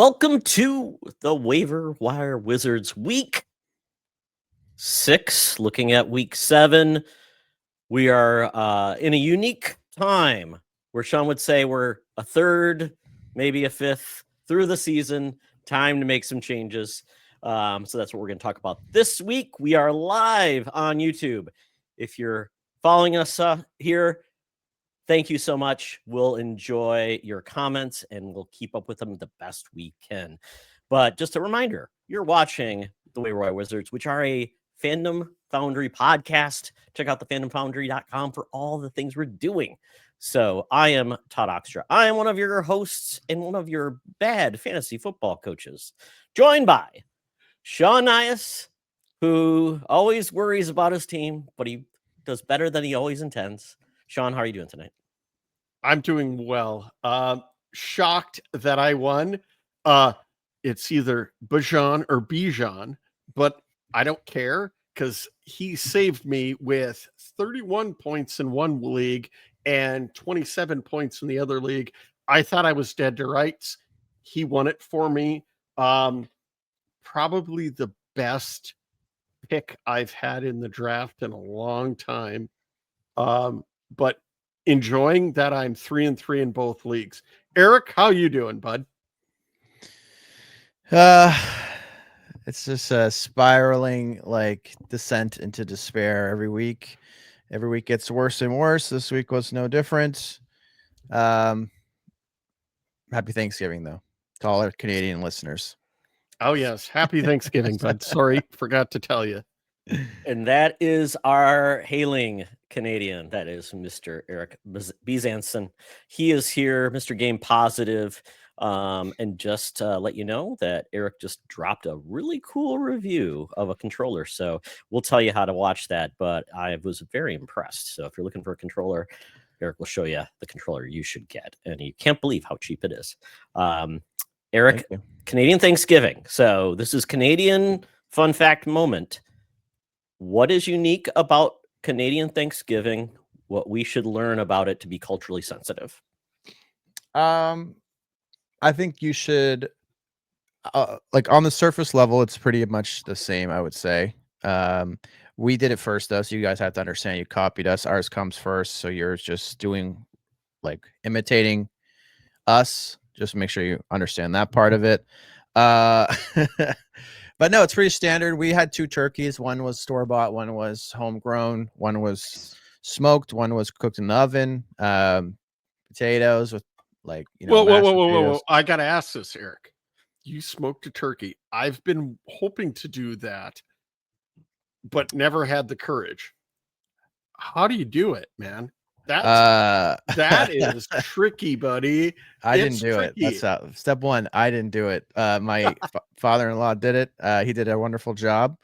Welcome to the Waiver Wire Wizards Week 6, looking at Week 7. We are in a unique time where Sean would say we're a third, maybe a fifth through the season. Time to make some changes. So that's what we're going to talk about this week. We are live on YouTube. If you're following us here, thank you so much. We'll enjoy your comments and we'll keep up with them the best we can. But just a reminder, you're watching the Waiver Wire Wizards, which are a Fandom Foundry podcast. Check out thefandomfoundry.com for all the things we're doing. So I am Todd Oxtra. I am one of your hosts and one of your bad fantasy football coaches, joined by Sean Nias, who always worries about his team, but he does better than he always intends. Sean, how are you doing tonight? I'm doing well. Shocked that I won. It's either Bajan or Bijan, but I don't care because he saved me with 31 points in one league and 27 points in the other league. I thought I was dead to rights. He won it for me. Probably the best pick I've had in the draft in a long time. But enjoying that I'm 3-3 in both leagues. Eric, how you doing, bud? It's just a spiraling like descent into despair every week. Every week gets worse and worse. This week was no different. Happy Thanksgiving though to all our Canadian listeners. Oh yes, happy Thanksgiving, bud. Sorry, forgot to tell you. And that is our hailing Canadian. That is Mr. Eric Bizanson. He is here, Mr. Game Positive. And just let you know that Eric just dropped a really cool review of a controller. So we'll tell you how to watch that. But I was very impressed. So if you're looking for a controller, Eric will show you the controller you should get. And you can't believe how cheap it is. Eric, Canadian Thanksgiving. So this is Canadian fun fact moment. What is unique about Canadian Thanksgiving? What we should learn about it to be culturally sensitive? I think you should, like on the surface level, it's pretty much the same, I would say. We did it first, though, so you guys have to understand you copied us. Ours comes first, so you're just doing, like, imitating us. Just make sure you understand that part of it. But no, it's pretty standard. We had 2 turkeys. One was store-bought, one was homegrown, one was smoked, one was cooked in the oven. Potatoes with Whoa. I gotta ask this, Eric. You smoked a turkey. I've been hoping to do that, but never had the courage. How do you do it, man? That is tricky, buddy. I didn't do it. That's step one. I didn't do it. My father-in-law did it. He did a wonderful job.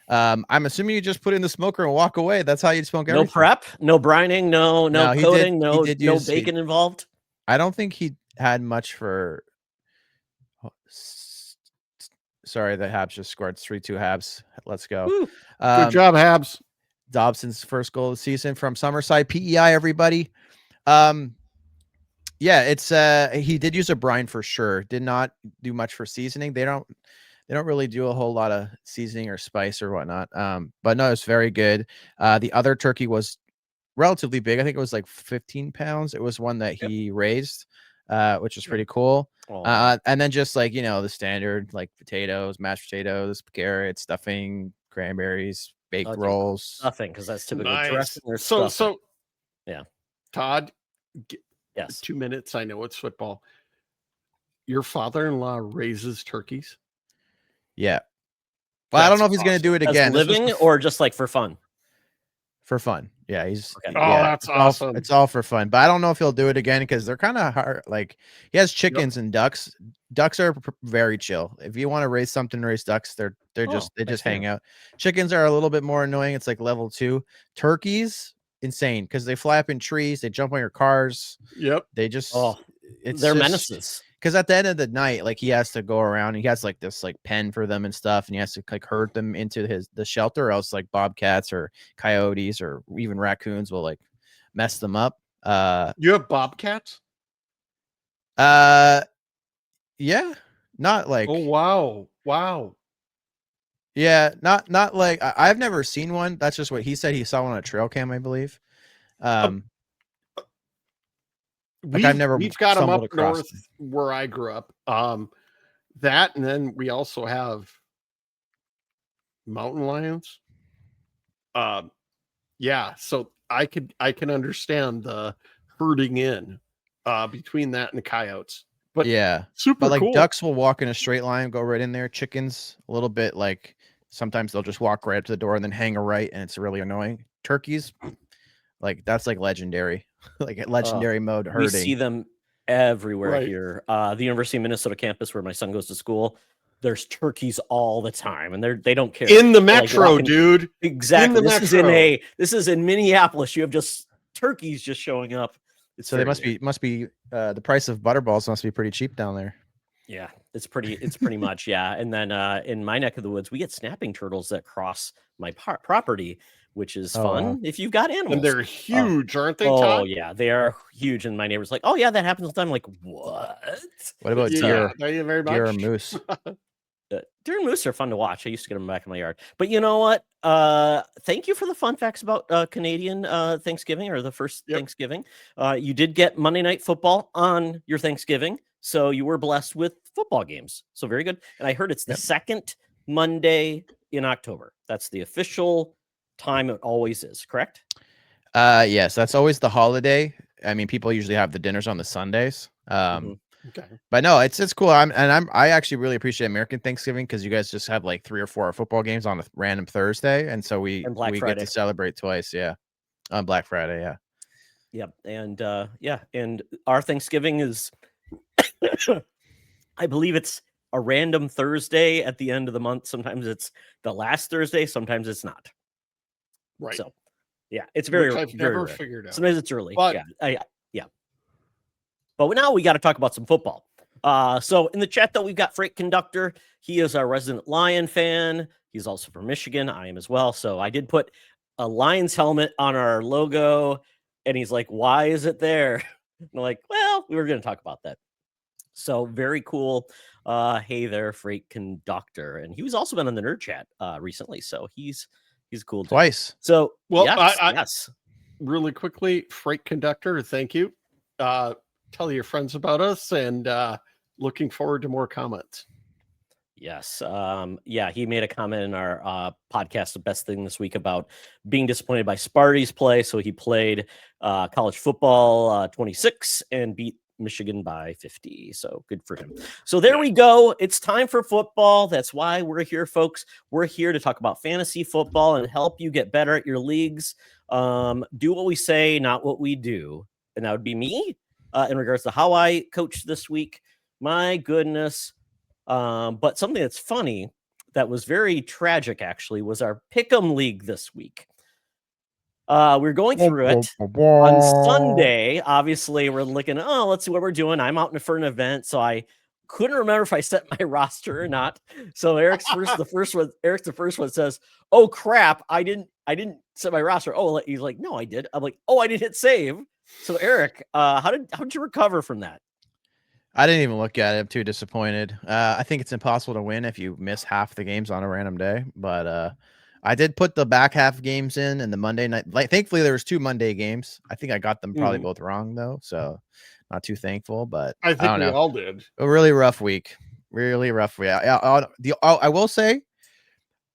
I'm assuming you just put in the smoker and walk away. That's how you smoke everything. No prep, no brining, no coating, no bacon involved. I don't think he had much for. Sorry, the Habs just scored 3-2 Habs. Let's go. Good job, Habs. Dobson's first goal of the season from Summerside. PEI, everybody. Yeah, it's he did use a brine for sure. Did not do much for seasoning. They don't really do a whole lot of seasoning or spice or whatnot. But no, it's very good. The other turkey was relatively big. I think it was like 15 pounds. It was one that he raised, which is pretty cool. And then just like, the standard, like potatoes, mashed potatoes, carrots, stuffing, cranberries, baked rolls. Stuffing, because that's typically dressing or so stuffing. Yeah. Todd, yes. 2 minutes. I know it's football. Your father-in-law raises turkeys? Yeah. Well, I don't know if he's going to do it again. As living or just like for fun? For fun. Yeah, he's okay. That's awesome. It's all for fun, but I don't know if he'll do it again because they're kind of hard. Like he has chickens and ducks. Ducks are very chill. If you want to raise something, raise ducks. They just hang out. Chickens are a little bit more annoying. It's like level 2. Turkeys, insane because they fly up in trees. They jump on your cars. Yep. They just they're menaces. Because at the end of the night, like he has to go around. He has like this like pen for them and stuff, and he has to like herd them into the shelter, or else like bobcats or coyotes or even raccoons will like mess them up. You have bobcats? Yeah. Not like Oh wow. yeah, not like I've never seen one. That's just what he said. He saw one on a trail cam, I believe. Like I've never We've got them stumbled up across north them. where I grew up. That, and then we also have mountain lions. Yeah, so I can understand the herding in between that and the coyotes. But Yeah, super but like cool. ducks will walk in a straight line, go right in there. Chickens a little bit like sometimes they'll just walk right up to the door and then hang a right, and it's really annoying. Turkeys, like that's like legendary, like at legendary mode We see herding. them everywhere Right. here. The University of Minnesota campus where my son goes to school, there's turkeys all the time, and they don't care. In the They're, like, metro, walking- dude. Exactly. In the metro. This is in Minneapolis. You have just turkeys just showing up. It's So they very must weird. be the price of butterballs must be pretty cheap down there. Yeah, it's pretty much, yeah. And then in my neck of the woods, we get snapping turtles that cross my property, which is Oh, wow. fun if you've got animals. And they're huge, aren't they, Oh Todd? yeah, they are huge. And my neighbor's like, "Oh yeah, that happens all the time." I'm like, what? What about Yeah, deer? thank you very Deer or much. moose? Deer and moose are fun to watch. I used to get them back in my yard. But you know what? Thank you for the fun facts about Canadian Thanksgiving, or the first Yep. Thanksgiving. You did get Monday Night Football on your Thanksgiving, so you were blessed with football games. So very good. And I heard it's the second Monday in October. That's the official time it always is, correct? Yes, that's always the holiday. I mean, people usually have the dinners on the Sundays. Mhm. Okay. But no, it's cool. I actually really appreciate American Thanksgiving because you guys just have like 3 or 4 football games on a random Thursday, and so we And Black get Friday. to celebrate twice. Yeah, on Black Friday. Yeah. Yep. And and our Thanksgiving is I believe it's a random Thursday at the end of the month. Sometimes it's the last Thursday, sometimes it's not. Right. So yeah, it's very, Which I've very never rare. figured out. Sometimes it's early. But Yeah. But now we got to talk about some football. So in the chat, though, we've got Freight Conductor. He is our resident Lion fan. He's also from Michigan. I am as well. So I did put a Lions helmet on our logo, and he's like, "Why is it there?" And I'm like, "Well, we were going to talk about that." So very cool. Hey there, Freight Conductor. And he was also been on the Nerd Chat recently. So he's cool. Twice. So well, yes. Really quickly, Freight Conductor, thank you. Tell your friends about us, and looking forward to more comments. Yes. He made a comment in our podcast, The Best Thing This Week, about being disappointed by Sparty's play. So he played college football 26 and beat Michigan by 50. So good for him. So there we go. It's time for football. That's why we're here, folks. We're here to talk about fantasy football and help you get better at your leagues. Do what we say, not what we do. And that would be me in regards to how I coach this week. My goodness. But something that's funny that was very tragic, actually, was our Pick'em League this week. We're going through it on Sunday. Obviously, we're looking, let's see what we're doing. I'm out for an event, so I couldn't remember if I set my roster or not. So Eric's the first one says, "Oh crap, I didn't set my roster." Oh, he's like, "No, I did." I'm like, "Oh, I didn't hit save." So Eric, how did you recover from that? I didn't even look at it. I'm too disappointed. I think it's impossible to win if you miss half the games on a random day. But I did put the back half games in and the Monday night. Like, thankfully, there was 2 Monday games. I think I got them probably both wrong though, so not too thankful. But I think don't we know. all did. A really rough week. Really rough week. I will say,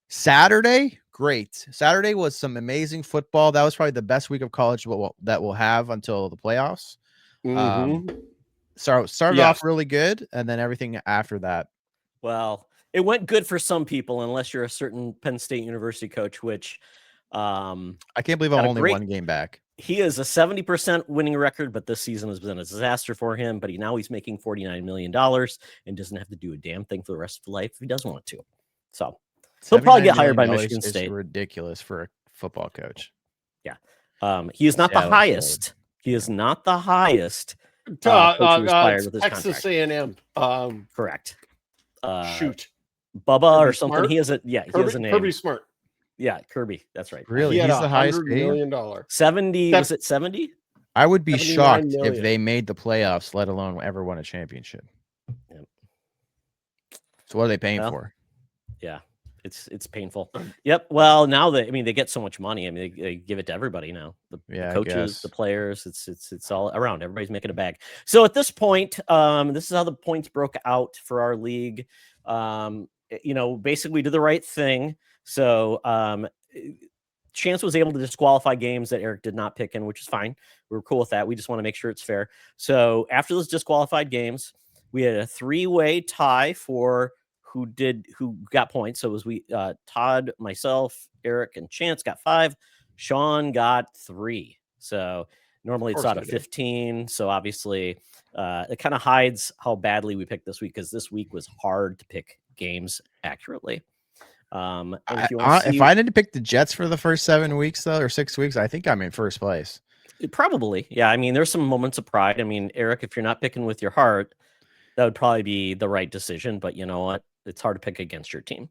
Saturday, great. Saturday was some amazing football. That was probably the best week of college that we'll have until the playoffs. So started off really good, and then everything after that. Well, it went good for some people, unless you're a certain Penn State University coach, which I can't believe I'm only 1 game back. He is a 70% winning record, but this season has been a disaster for him. But he's making $49 million and doesn't have to do a damn thing for the rest of his life if he doesn't want to. So he'll probably get hired by Michigan State. Ridiculous for a football coach. Yeah. He is not the highest. He is not the highest. Texas A&M. Correct. Shoot. Bubba Kirby or something. Smart? He has a he has a name. Kirby Smart. Yeah, Kirby. That's right. Really? He's the highest $100 million. 70. Was it 70? I would be shocked million. if they made the playoffs, let alone ever won a championship. Yep. So what are they paying Well, for? Yeah, it's painful. Yep. Well, now that they get so much money. I mean, they give it to everybody now. The Yeah, I coaches, the guess. players. It's all around. Everybody's making a bag. So at this point, this is how the points broke out for our league. Basically we did the right thing. So Chance was able to disqualify games that Eric did not pick in, which is fine. We were cool with that. We just want to make sure it's fair. So after those disqualified games, we had a 3-way tie for who got points. So it was Todd, myself, Eric, and Chance got 5. Sean got 3. So normally it's out of 15. So obviously it kind of hides how badly we picked this week, because this week was hard to pick games accurately. And if I didn't pick the Jets for the first 7 weeks though, or 6 weeks, I think I'm in first place. Probably. Yeah. I mean, there's some moments of pride. I mean, Eric, if you're not picking with your heart, that would probably be the right decision, but you know what? It's hard to pick against your team.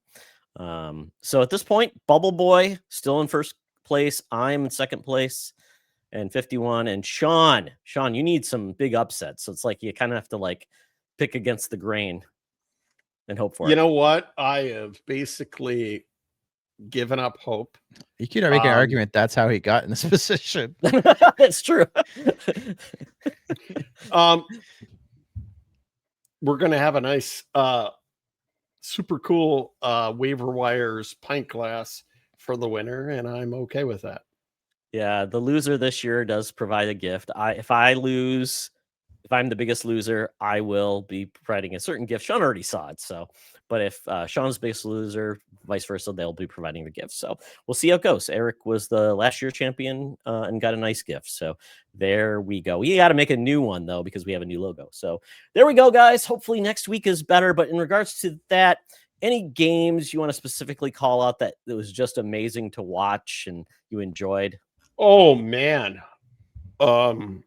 So at this point, Bubble Boy still in first place. I'm in second place and 51. And Sean, you need some big upsets. So it's like you kind of have to like pick against the grain and hope for it. You know what? I have basically given up hope. You could make an argument that's how he got in this position. That's true. We're going to have a nice, super cool waiver wires pint glass for the winner, and I'm okay with that. Yeah, the loser this year does provide a gift. If I lose, if I'm the biggest loser, I will be providing a certain gift. Sean already saw it, so. But if Sean's biggest loser, vice versa, they'll be providing the gift. So we'll see how it goes. Eric was the last year champion and got a nice gift. So there we go. We got to make a new one, though, because we have a new logo. So there we go, guys. Hopefully next week is better. But in regards to that, any games you want to specifically call out that it was just amazing to watch and you enjoyed? Oh, man. Where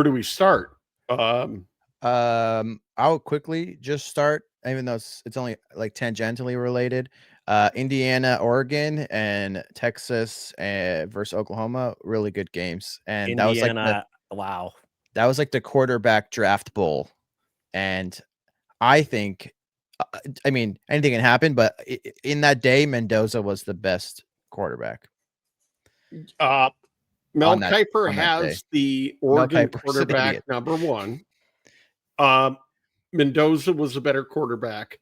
do we start? I'll quickly just start, even though it's only like tangentially related. Indiana, Oregon, and Texas versus Oklahoma, really good games. And Indiana, that was like the quarterback draft bowl. And I think, I mean, anything can happen, but in that day, Mendoza was the best quarterback. Mel Kiper has the Oregon quarterback number 1. Mendoza was a better quarterback.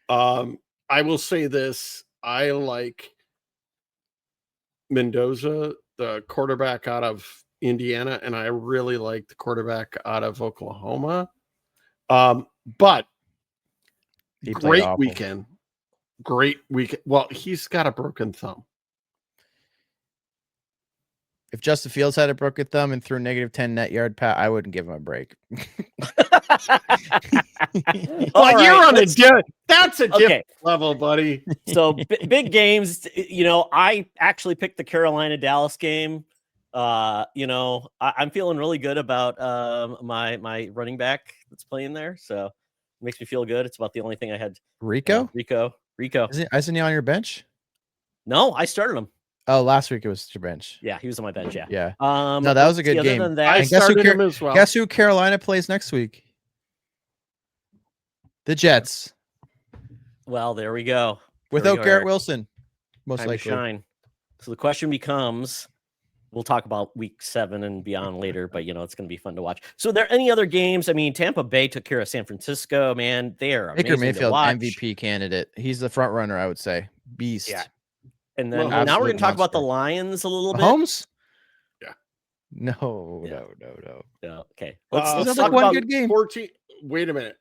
I will say this. I like Mendoza, the quarterback out of Indiana, and I really like the quarterback out of Oklahoma. But great weekend. Well, he's got a broken thumb. If Justin Fields had a broken thumb and threw -10 net yard pat, I wouldn't give him a break. Well, you're on that's a different level, buddy. So big games. I actually picked the Carolina-Dallas game. I'm feeling really good about my running back that's playing there. So it makes me feel good. It's about the only thing I had. Rico. Isn't he on your bench? No, I started him. Oh, last week it was your bench. Yeah, he was on my bench. Yeah. No, that was a good game. I started him as well. Guess who Carolina plays next week? The Jets. Well, there we go. Without Garrett Wilson, most likely. Shine. So the question becomes, we'll talk about week 7 and beyond later, but it's going to be fun to watch. So are there any other games? I mean, Tampa Bay took care of San Francisco, man. They are amazing Baker Mayfield, to watch. MVP candidate. He's the front runner, I would say. Beast. Yeah. And then now we're going to talk about the Lions a little bit. Mahomes? Yeah. No. Okay. Let's talk about good game. 14. Wait a minute.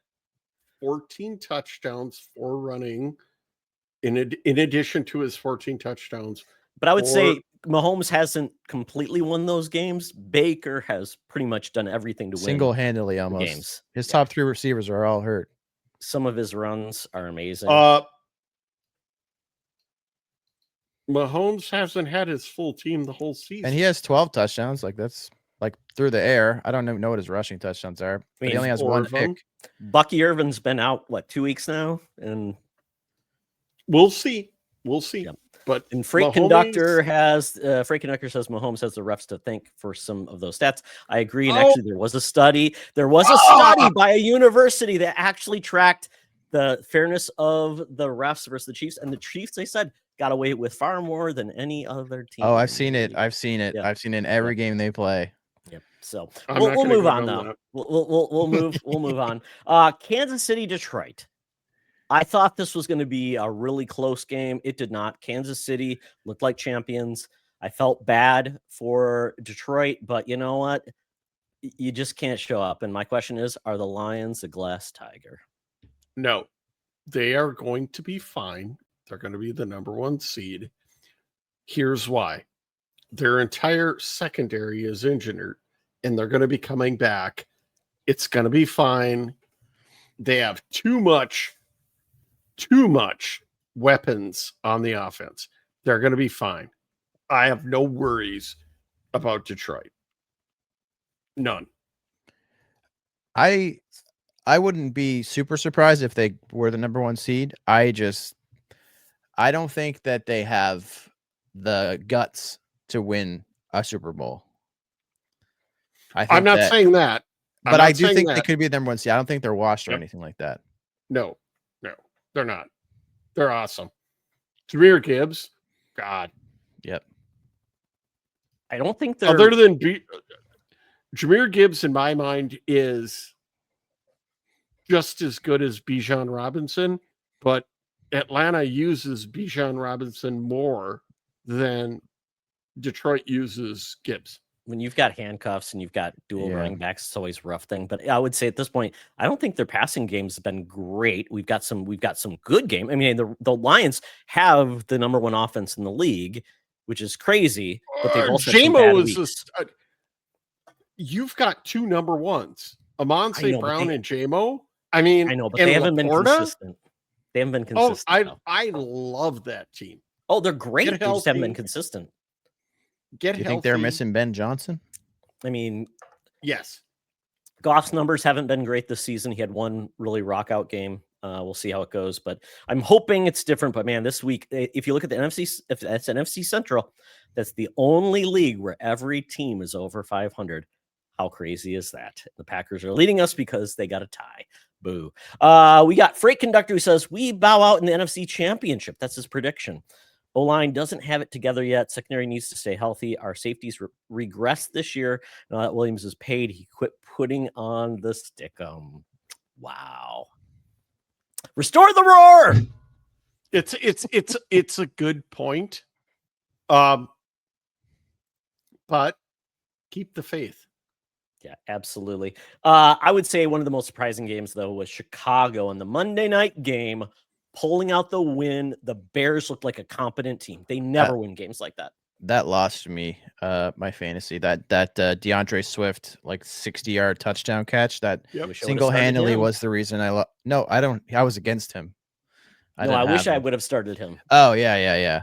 14 touchdowns, 4 running. In addition to his 14 touchdowns. But I would say Mahomes hasn't completely won those games. Baker has pretty much done everything to win. Single-handedly almost. Games. His top 3 receivers are all hurt. Some of his runs are amazing. Mahomes hasn't had his full team the whole season. And he has 12 touchdowns. Like, that's like through the air. I don't know what his rushing touchdowns are. But he only has 1 pick. Bucky Irvin's been out, 2 weeks now? And we'll see. Yeah. But And Freight Conductor says Mahomes has the refs to thank for some of those stats. I agree. And actually, there was a study. There was a study by a university that actually tracked the fairness of the refs versus the Chiefs. And the Chiefs, they said, got away with far more than any other team. Oh, I've seen it. I've seen it. Yeah. I've seen it in every game they play. Yep. So I'm we'll not gonna move go on down though. that. We'll move on. Kansas City, Detroit. I thought this was going to be a really close game. It did not. Kansas City looked like champions. I felt bad for Detroit, but you know what? You just can't show up. And my question is, are the Lions a glass tiger? No, they are going to be fine. They're going to be the number 1 seed. Here's why. Their entire secondary is injured, and they're going to be coming back. It's going to be fine. They have too much weapons on the offense. They're going to be fine. I have no worries about Detroit. None. I wouldn't be super surprised if they were the number 1 seed. I don't think that they have the guts to win a Super Bowl. I'm not saying that. But I do think they could be the number 1 seed. I don't think they're washed or Yep. anything like that. No, they're not. They're awesome. Jahmyr Gibbs, God. Yep. I don't think they're Other than Jahmyr Gibbs, in my mind, is just as good as Bijan Robinson, but Atlanta uses Bijan Robinson more than Detroit uses Gibbs. when you've got handcuffs and you've got dual running backs, it's always a rough thing. But I would say at this point, I don't think their passing games have been great. We've got some good game. I mean, the Lions have the number 1 offense in the league, which is crazy. But they've also had some bad weeks. You've got 2 number 1s, Amon St. Brown and J-Mo. I know, but they haven't been consistent. They haven't been consistent. I love that team. Oh, they're great. They just haven't been consistent. Do you think they're missing Ben Johnson? I mean, yes. Goff's numbers haven't been great this season. He had one really rock out game. We'll see how it goes, but I'm hoping it's different. But man, this week, if you look at the NFC, if that's NFC Central, that's the only league where every team is over 500. How crazy is that? The Packers are leading us because they got a tie. Boo. We got Freight Conductor who says we bow out in the NFC Championship. That's his prediction. O-line doesn't have it together yet. Secondary needs to stay healthy. Our safeties regressed this year. Now that Williams is paid, he quit putting on the stickum. Wow. Restore the roar. It's a good point. But keep the faith. Yeah, absolutely. I would say one of the most surprising games, though, was Chicago in the Monday night game, pulling out the win. The Bears looked like a competent team. They never win games like that. That lost me my fantasy. That DeAndre Swift like 60-yard touchdown catch that single-handedly was the reason I lost. No, I don't. I was against him. I wish I would have started him. Oh yeah.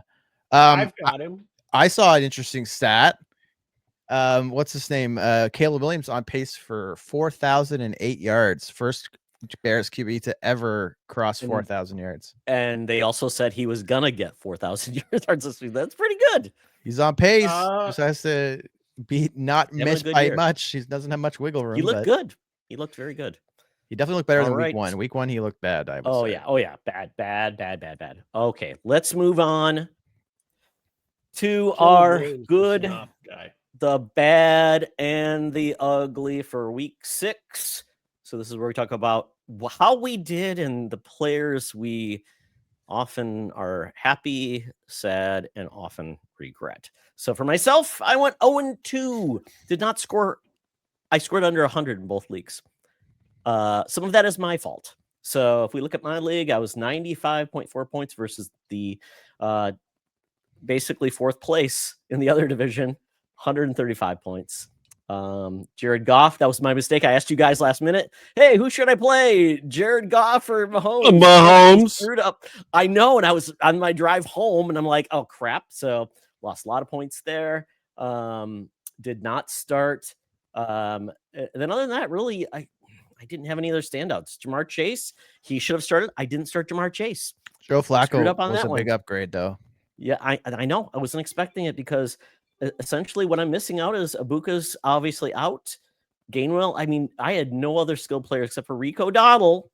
I've got him. I saw an interesting stat. What's his name? Caleb Williams on pace for 4,008 yards. First Bears QB to ever cross 4,000 yards. And they also said he was gonna get 4,000 yards this week. That's pretty good. He's on pace. Just has to be not missed by much. He doesn't have much wiggle room. He looked good. He looked very good. He definitely looked better than week 1. Week 1, he looked bad. I would say. Yeah. Bad. Okay, let's move on to our good guy. The bad and the ugly for week 6. So this is where we talk about how we did and the players we often are happy, sad, and often regret. So for myself, I went 0-2. Did not score. I scored under 100 in both leagues. Some of that is my fault. So if we look at my league, I was 95.4 points versus the basically 4th place in the other division, 135 points. Jared Goff, that was my mistake. I asked you guys last minute, hey, who should I play? Jared Goff or Mahomes? Mahomes. Screwed up. I know, and I was on my drive home, and I'm like, oh, crap. So lost a lot of points there. Did not start. And then other than that, really, I didn't have any other standouts. Jamar Chase, he should have started. I didn't start Jamar Chase. Joe Flacco up on was that a big upgrade, though. Yeah, I know. I wasn't expecting it because essentially what I'm missing out is Ibuka's obviously out. Gainwell, I mean, I had no other skill player except for Rico Dowdle,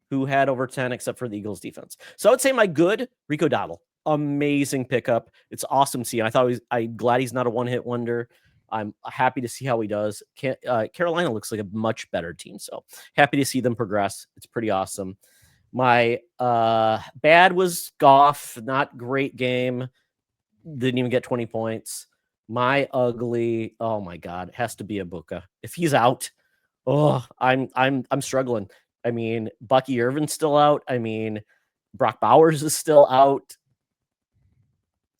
who had over 10 except for the Eagles defense. So I would say my good Rico Dowdle. Amazing pickup. It's awesome to see. I'm glad he's not a one-hit wonder. I'm happy to see how he does. Carolina looks like a much better team. So happy to see them progress. It's pretty awesome. My bad was Goff. Not great game. Didn't even get 20 points. My ugly, oh my God, it has to be Ibuka. If he's out, I'm struggling. I mean, Bucky Irvin's still out. I mean, Brock Bowers is still out.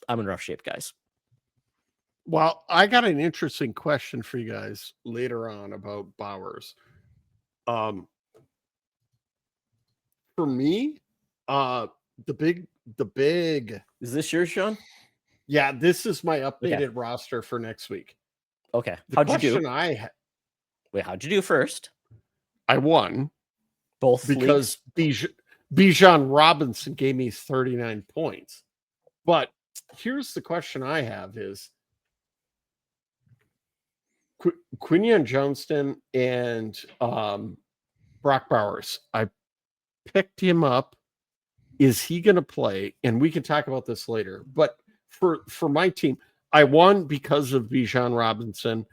I'm in rough shape, guys. Well, I got an interesting question for you guys later on about Bowers. For me, the big Is this yours, Sean? yeah, this is my updated roster for next week. Okay. How'd you do? Wait, how'd you do first? I won Both because Bijan Robinson gave me 39 points. But here's the question I have is Quinion Johnston and Brock Bowers. I picked him up. Is he going to play? And we can talk about this later. But for my team, I won because of Bijan Robinson.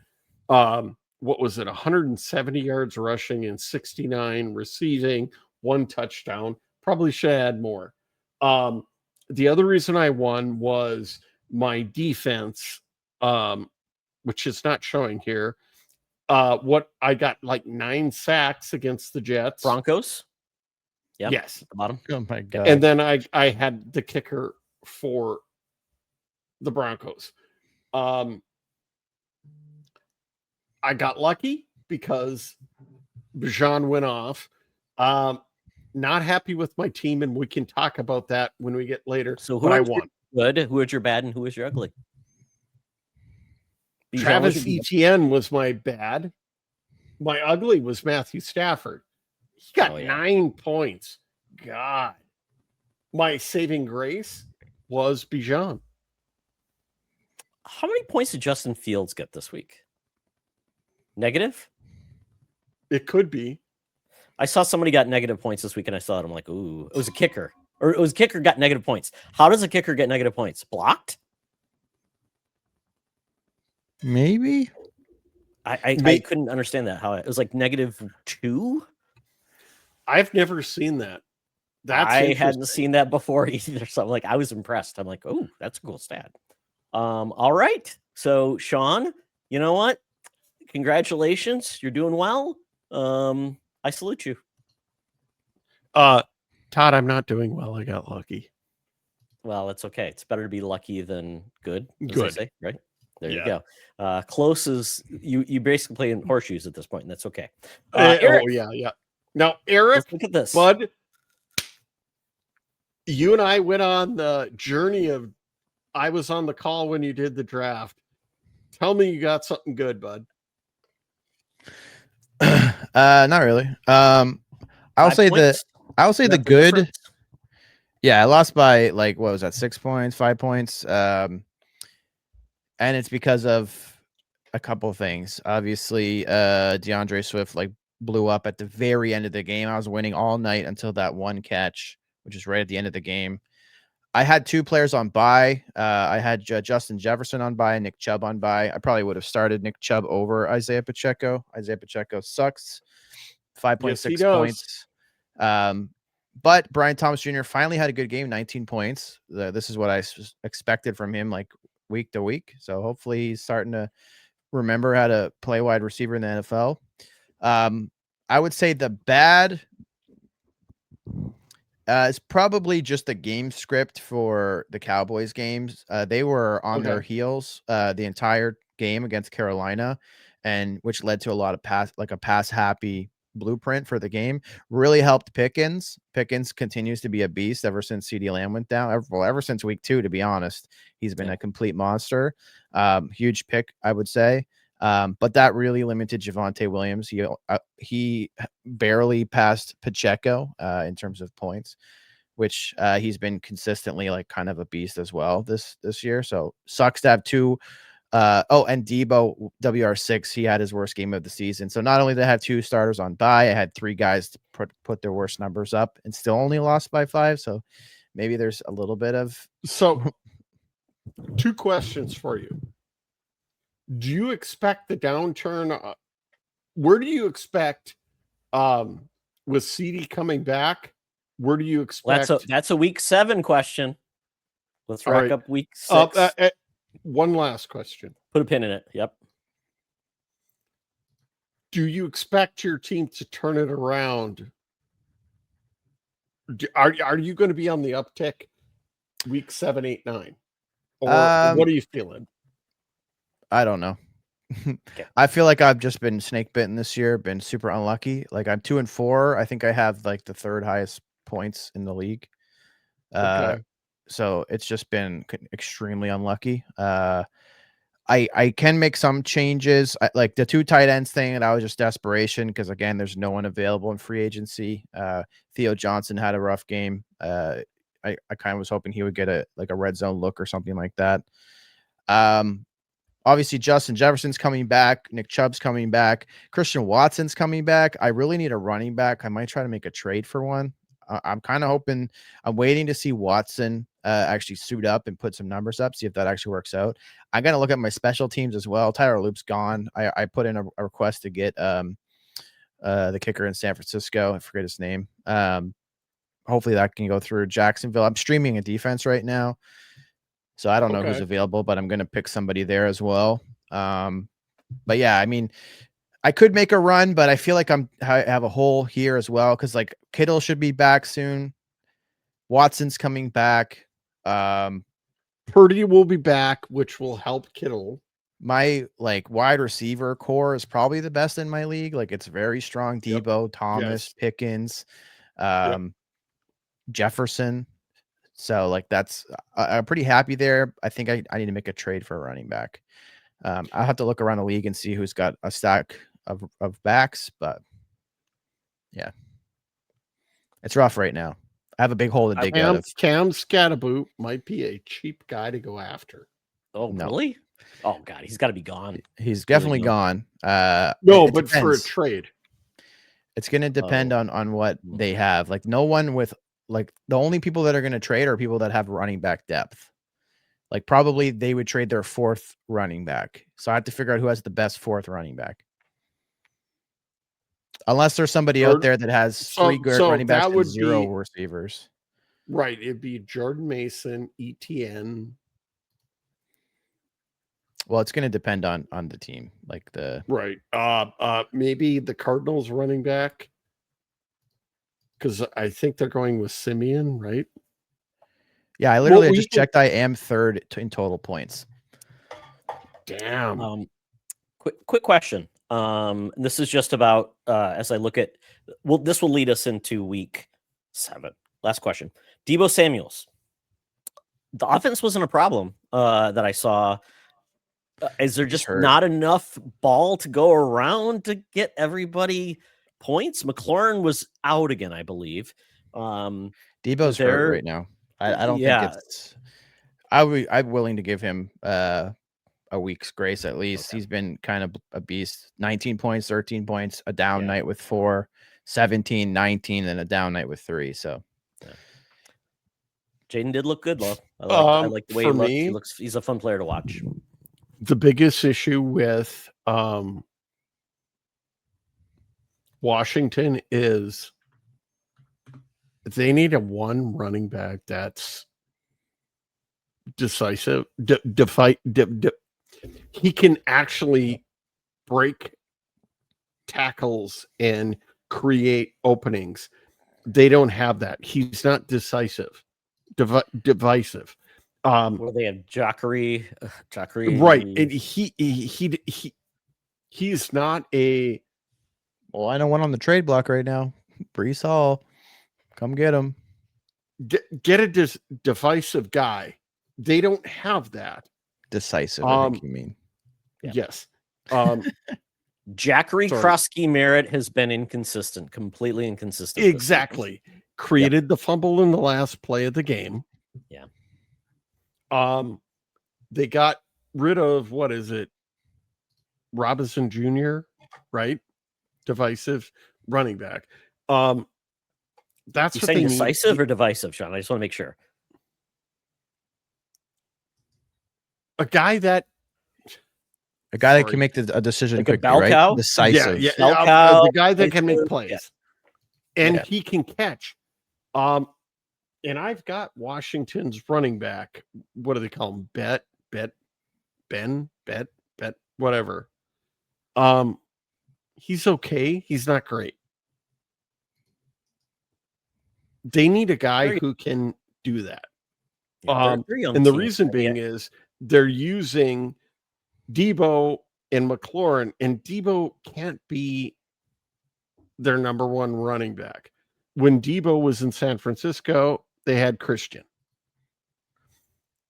What was it? 170 yards rushing and 69 receiving, 1 touchdown. Probably should have had more. The other reason I won was my defense, which is not showing here. What I got like 9 sacks against the Jets. Broncos. Yep, yes, at the bottom. Oh my God. And then I had the kicker for the Broncos. I got lucky because Bijan went off. Not happy with my team, and we can talk about that when we get later. So I won. Good. Who was your bad and who was your ugly? Travis Etienne was my bad. My ugly was Matthew Stafford. He got 9 points. God. My saving grace was Bijan. How many points did Justin Fields get this week? Negative? It could be. I saw somebody got negative points this week, and I saw it. I'm like, ooh, it was a kicker. Or it was a kicker got negative points. How does a kicker get negative points? Blocked? Maybe. I couldn't understand that. How it was like -2? I've never seen that. I hadn't seen that before either. So I'm like, I was impressed. I'm like, oh, that's a cool stat. All right. So Sean, you know what? Congratulations. You're doing well. I salute you. Todd, I'm not doing well. I got lucky. Well, it's okay. It's better to be lucky than good. Good. Say, right? There you go. Close as you basically play in horseshoes at this point, and that's okay. Eric, yeah. Now, Eric, look at this. Bud, you and I went on the journey of. I was on the call when you did the draft. Tell me you got something good, Bud. Not really. I'll say the good. Difference? Yeah, I lost by like what was that? 6 points, 5 points. And it's because of a couple of things. Obviously, DeAndre Swift like blew up at the very end of the game. I was winning all night until that one catch, which is right at the end of the game. I had 2 players on bye. I had Justin Jefferson on bye, Nick Chubb on bye. I probably would have started Nick Chubb over Isaiah Pacheco. Isaiah Pacheco sucks. 5.6 points. But Brian Thomas Jr. finally had a good game, 19 points. This is what I expected from him, like week to week. So hopefully he's starting to remember how to play wide receiver in the NFL. I would say the bad is probably just the game script for the Cowboys games. They were on their heels the entire game against Carolina, and which led to a lot of pass happy blueprint for the game. Really helped Pickens. Pickens continues to be a beast ever since CeeDee Lamb went down. Ever since week 2, to be honest, he's been a complete monster. Huge pick, I would say. But that really limited Javonte Williams. He barely passed Pacheco in terms of points. which he's been consistently like kind of a beast as well this year. So sucks to have two. And Debo WR6, he had his worst game of the season. So not only did I have two starters on bye, I had three guys to put their worst numbers up and still only lost by 5. So maybe there's a little bit of. So 2 questions for you. Do you expect the downturn? Where do you expect with CD coming back? Where do you expect? That's a week 7 question. Let's rack up week 6. One last question. Put a pin in it. Yep. Do you expect your team to turn it around? Are you going to be on the uptick week 7, 8, 9? Or what are you feeling? I don't know. Okay. I feel like I've just been snake bitten this year, been super unlucky. Like I'm 2-4. I think I have like the 3rd highest points in the league. Okay. So it's just been extremely unlucky. I can make some changes, like the 2 tight ends thing, and I was just desperation because again, there's no one available in free agency. Theo Johnson had a rough game. I kind of was hoping he would get a red zone look or something like that. Obviously, Justin Jefferson's coming back. Nick Chubb's coming back. Christian Watson's coming back. I really need a running back. I might try to make a trade for one. I'm kind of hoping. I'm waiting to see Watson actually suit up and put some numbers up, see if that actually works out. I'm going to look at my special teams as well. Tyler Loop's gone. I put in a request to get the kicker in San Francisco. I forget his name. Hopefully that can go through. Jacksonville. I'm streaming a defense right now, so I don't know who's available, but I'm going to pick somebody there as well. But yeah, I mean, I could make a run, but I feel like I have a hole here as well because like Kittle should be back soon. Watson's coming back. Purdy will be back, which will help Kittle. My like wide receiver core is probably the best in my league. Like it's very strong. Debo, Thomas, Pickens, Jefferson. So like that's I'm pretty happy there. I think I need to make a trade for a running back. I'll have to look around the league and see who's got a stack of backs, but yeah, it's rough right now. I have a big hole to dig out of. Cam Scatterboot might be a cheap guy to go after. Oh, no. Really? Oh God, he's got to be gone. He's definitely gone. No, but depends. For a trade, it's going to depend on what they have. Like no one with like the only people that are going to trade are people that have running back depth. Like probably they would trade their 4th running back. So I have to figure out who has the best 4th running back. Unless there's somebody out there that has 3 good running backs and 0 receivers. Right. It'd be Jordan Mason, ETN. Well, it's going to depend on the team. Like the right. Maybe the Cardinals running back. Because I think they're going with Simeon, right? Yeah, I literally just checked. I am 3rd in total points. Damn. Quick question. This is just about as I look at. Well, this will lead us into week 7. Last question. Deebo Samuels. The offense wasn't a problem that I saw. Is there just not enough ball to go around to get everybody points? McLaurin was out again, I believe. Debo's hurt right now. I don't think it's. I'm willing to give him a week's grace at least. He's been kind of a beast. 19 points, 13 points, a down night with 4, 17, 19, and a down night with 3. So Jaden did look good though. I like the way he looks. He's a fun player to watch. The biggest issue with Washington is they need a one running back that's decisive. He can actually break tackles and create openings. They don't have that. He's not decisive, divisive. Well, they have Jackery, right? And he's not a. Well, I know one on the trade block right now. Brees Hall, come get him. Get a divisive guy. They don't have that. Decisive, I think you mean. Yeah. Yes. Jackery Krosky Merritt has been inconsistent, completely inconsistent. Exactly. created the fumble in the last play of the game. Yeah. They got rid of, what is it? Robinson Jr., right? Divisive running back. That's You what saying they decisive need. or divisive, Sean? I just want to make sure. A guy that can make a decision Like a quickly, bell right? cow? Decisive. Bell cow, the guy that can make decisive, plays, and Yeah. he can catch. And I've got Washington's running back. What do they call him? Bet, whatever. He's okay. He's not great. They need a guy who can do that. they're young And the team. reason being is they're using Debo and McLaurin, and Debo can't be their number one running back. When Debo was in San Francisco, they had Christian.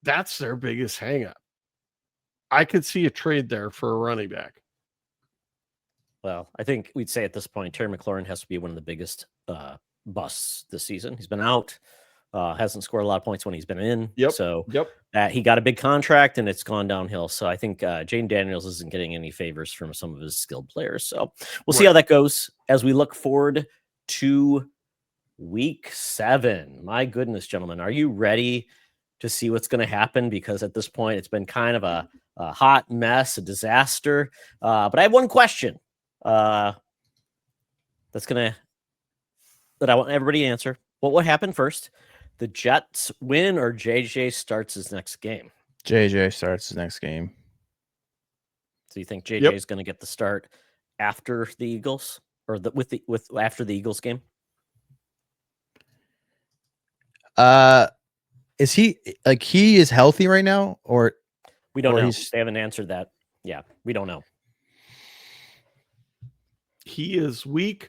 That's their biggest hang-up. I could see a trade there for a running back. Well, I think we'd say at this point, Terry McLaurin has to be one of the biggest busts this season. He's been out, hasn't scored a lot of points when he's been in. So he got a big contract and it's gone downhill. So I think Jaden Daniels isn't getting any favors from some of his skilled players. So we'll see how that goes as we look forward to week 7. My goodness, gentlemen, are you ready to see what's going to happen? Because at this point, it's been kind of a hot mess, a disaster. But I have one question that I want everybody to answer. What will happen first? The Jets win or JJ starts his next game? JJ starts his next game. So you think JJ is going to get the start after the Eagles or after the Eagles game? Is he healthy right now, or we don't know? They haven't answered that. Yeah, we don't know. He is weak.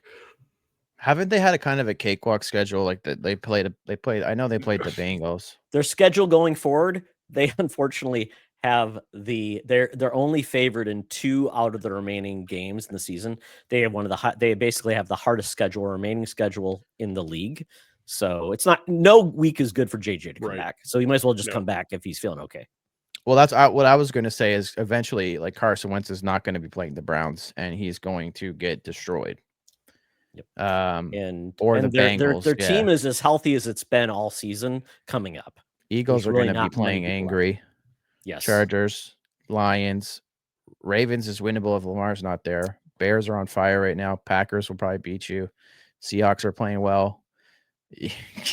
Haven't they had a kind of a cakewalk schedule? Like that they played. I know they played the Bengals. Their schedule going forward, they unfortunately have they're only favored in 2 out of the remaining games in the season. They have they basically have the hardest schedule, remaining schedule in the league. So it's no week is good for JJ to come back. So he might as well just come back if he's feeling okay. Well, that's what I was going to say is eventually, like, Carson Wentz is not going to be playing the Browns, and he's going to get destroyed. Yep. The Bengals. Their team is as healthy as it's been all season coming up. Eagles are going to be playing angry. Yes. Chargers, Lions, Ravens is winnable if Lamar's not there. Bears are on fire right now. Packers will probably beat you. Seahawks are playing well.